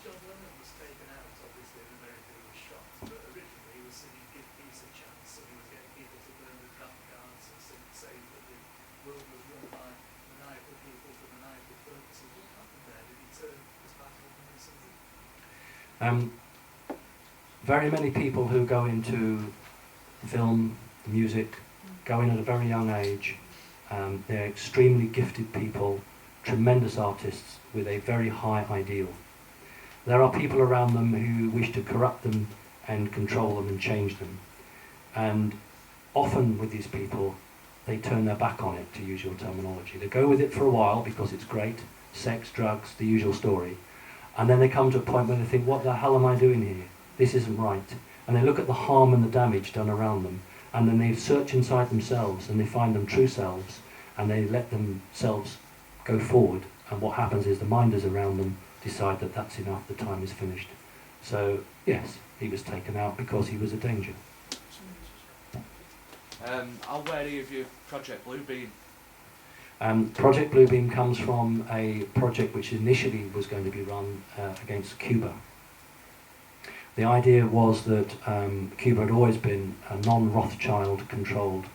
John Lennon was taken out, obviously, in America he was shot, but originally he was singing Give Peace a Chance, and he was getting people to burn the trump cards and say that the world was run by maniacal people for maniacal purposes. What happened there? Did he turn his back on them or something? Very many people who go into film, music, go in at a very young age. They're extremely gifted people, tremendous artists with a very high ideal. There are people around them who wish to corrupt them and control them and change them. And often with these people, they turn their back on it, to use your terminology. They go with it for a while because it's great, sex, drugs, the usual story. And then they come to a point where they think, what the hell am I doing here? This isn't right. And they look at the harm and the damage done around them, and then they search inside themselves and they find them true selves, and they let themselves go forward. And what happens is the minders around them decide that that's enough, the time is finished. So yes, he was taken out because he was a danger. How wary of your Project Bluebeam? Project Bluebeam comes from a project which initially was going to be run against Cuba. The idea was that Cuba had always been a non-Rothschild controlled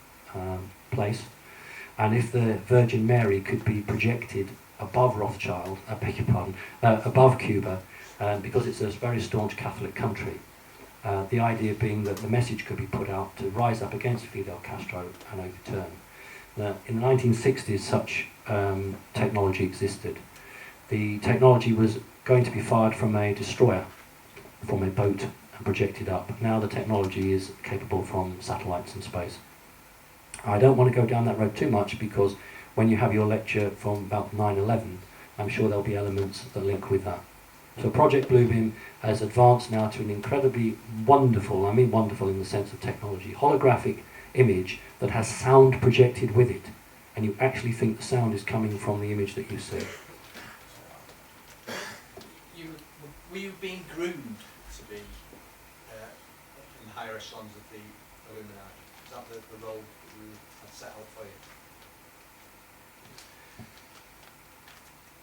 place, and if the Virgin Mary could be projected above Rothschild, above Cuba, because it's a very staunch Catholic country, the idea being that the message could be put out to rise up against Fidel Castro and overturn. In the 1960s, such technology existed. The technology was going to be fired from a destroyer, from a boat, and projected up. Now the technology is capable from satellites in space. I don't want to go down that road too much because when you have your lecture from about 9/11, I'm sure there'll be elements that link with that. So Project Bluebeam has advanced now to an incredibly wonderful, I mean wonderful in the sense of technology, holographic image that has sound projected with it, and you actually think the sound is coming from the image that you see. Were you being groomed to be in the higher echelons of the Illuminati? Is that the role that you had set out for you?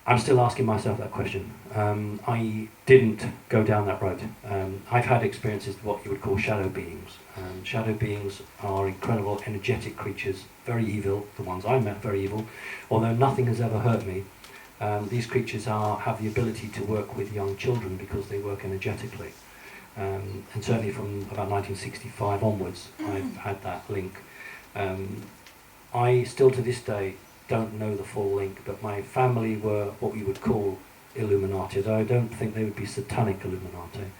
I'm still asking myself that question. I didn't go down that road. I've had experiences of what you would call shadow beings. Shadow beings are incredible, energetic creatures, very evil. The ones I met, very evil. Although nothing has ever hurt me. These creatures have the ability to work with young children because they work energetically. And certainly from about 1965 onwards, I've had that link. I still to this day don't know the full link, but my family were what we would call Illuminati, though I don't think they would be satanic Illuminati.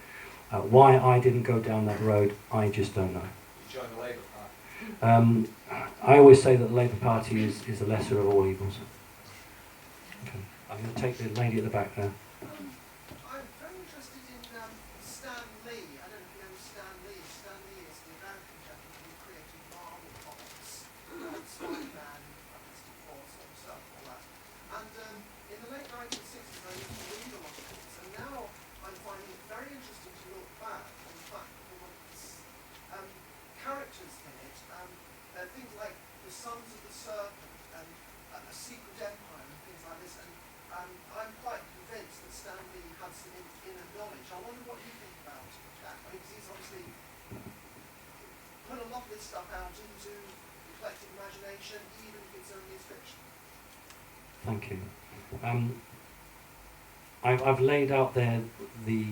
Why I didn't go down that road, I just don't know. You joined the Labour Party? I always say that the Labour Party is the lesser of all evils. Okay. I'm going to take the lady at the back there. I'm very interested in Stan Lee. I don't know if you know Stan Lee. Stan Lee is the American gentleman who created Marvel comics, Spider-Man, Fantastic Four, sort of stuff, all that. And in the late 1960s, I used to read a lot of things, and now I'm finding it very interesting to look back on the fact that there were characters in it, things like the Sons of the Serpent and a Secret Empire and things like this. And I'm quite convinced that Stan Lee had some inner knowledge. I wonder what you think about that, because he's obviously put a lot of this stuff out into the collective imagination, even if it's only his fiction. Thank you. I've laid out there the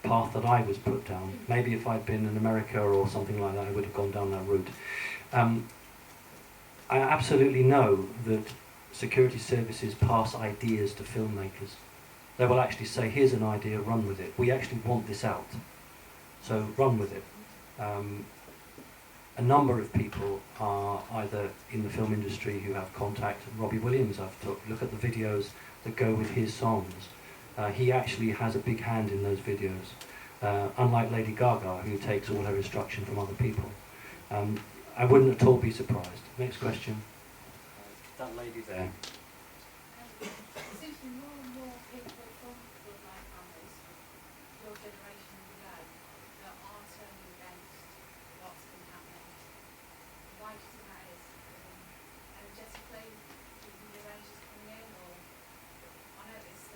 path that I was put down. Maybe if I'd been in America or something like that, I would have gone down that route. I absolutely know that security services pass ideas to filmmakers. They will actually say, here's an idea, run with it. We actually want this out, so run with it. A number of people are either in the film industry who have contact. Robbie Williams, look at the videos that go with his songs. He actually has a big hand in those videos, unlike Lady Gaga, who takes all her instruction from other people. I wouldn't at all be surprised. Next question. That lady there. It seems to be more and more people from bloodline families, your generation and below, that are turning against what's been happening. Why do you think that is? Energetically, do you think the ranges coming in, or I noticed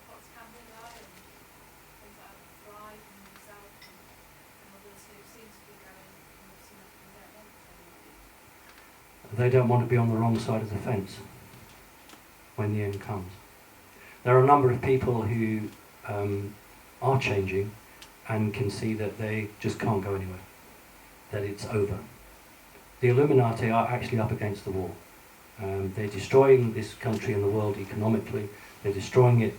what's Campbell and things like Thrive and yourself and others who seem to be going, seem like they don't want to. They don't want to be on the wrong side of the fence when the end comes. There are a number of people who are changing and can see that they just can't go anywhere, that it's over. The Illuminati are actually up against the wall. They're destroying this country and the world economically. They're destroying it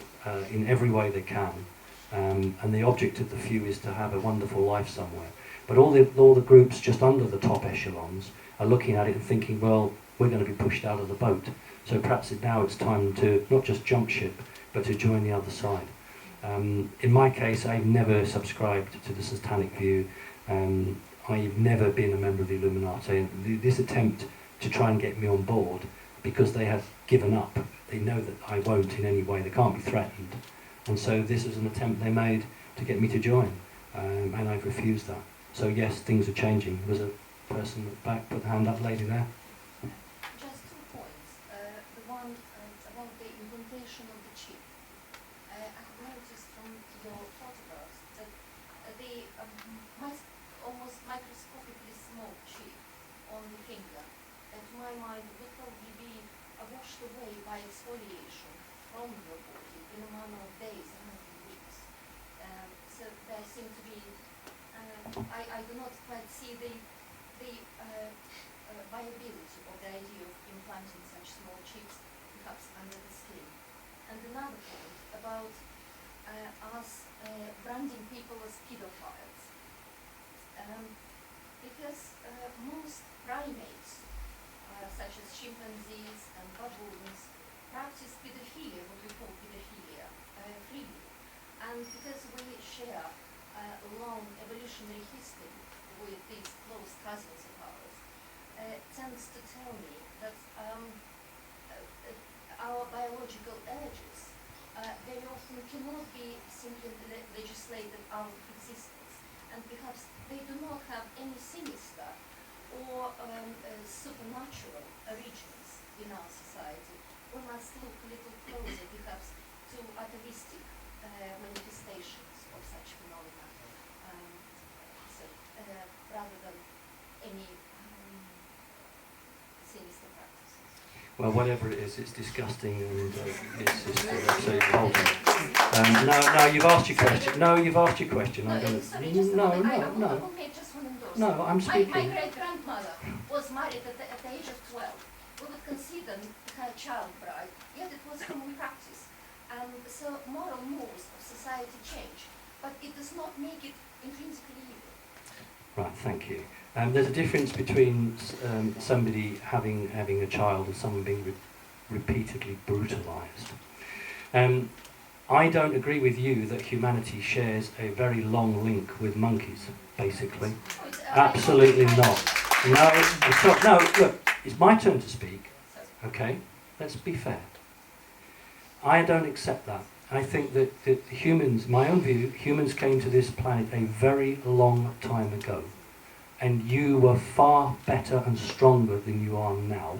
in every way they can. And the object of the few is to have a wonderful life somewhere. But all the groups just under the top echelons are looking at it and thinking, well, we're going to be pushed out of the boat. So perhaps now it's time to not just jump ship, but to join the other side. In my case, I've never subscribed to the satanic view. I've never been a member of the Illuminati. This attempt to try and get me on board, because they have given up. They know that I won't in any way. They can't be threatened. And so this is an attempt they made to get me to join. And I've refused that. So yes, things are changing. There's a person at the back, put the hand up, lady there. Just 2 points. The one about the implantation of the chip. I have noticed from your photographs that the almost microscopically small chip on the finger, that to my mind would probably be washed away by exfoliation from your body in a matter of days and weeks. So there seem to be, I do not quite see the viability of the idea of implanting such small chips, perhaps under the skin. And another point about us branding people as pedophiles. Because most primates, such as chimpanzees and baboons, practice pedophilia, what we call pedophilia, freely. And because we share a long evolutionary history with these close cousins of ours, tends to tell me that our biological urges very often cannot be simply legislated out of existence, and perhaps they do not have any sinister or supernatural origins in our society. We must look a little closer, perhaps, to atavistic manifestations of such phenomena, rather than any sinister practices. Well, whatever it is, it's disgusting and it's absolutely revolting. No, you've asked your question. No, you've asked your question. No, I'm going sorry, to... just a moment. No. Okay, just one endorsement. No, I'm speaking. My great-grandmother was married at the age of 12. We would consider her a child bride, yet it was common practice. So moral moves of society change, but it does not make it intrinsically evil. Right, thank you. There's a difference between somebody having a child and someone being repeatedly brutalised. I don't agree with you that humanity shares a very long link with monkeys, basically. Absolutely not. No, look, it's my turn to speak, okay? Let's be fair. I don't accept that. I think that humans, my own view, humans came to this planet a very long time ago. And you were far better and stronger than you are now.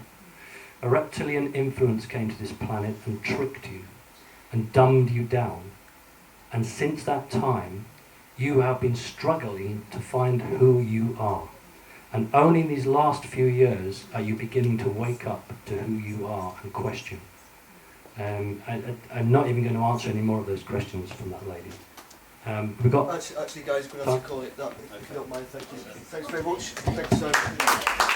A reptilian influence came to this planet and tricked you and dumbed you down. And since that time, you have been struggling to find who you are. And only in these last few years are you beginning to wake up to who you are and question. I'm not even going to answer any more of those questions from that lady. We've got... Actually guys, we're going to have to call it that, if you don't mind. Thank you. Thanks very much. Thanks so much.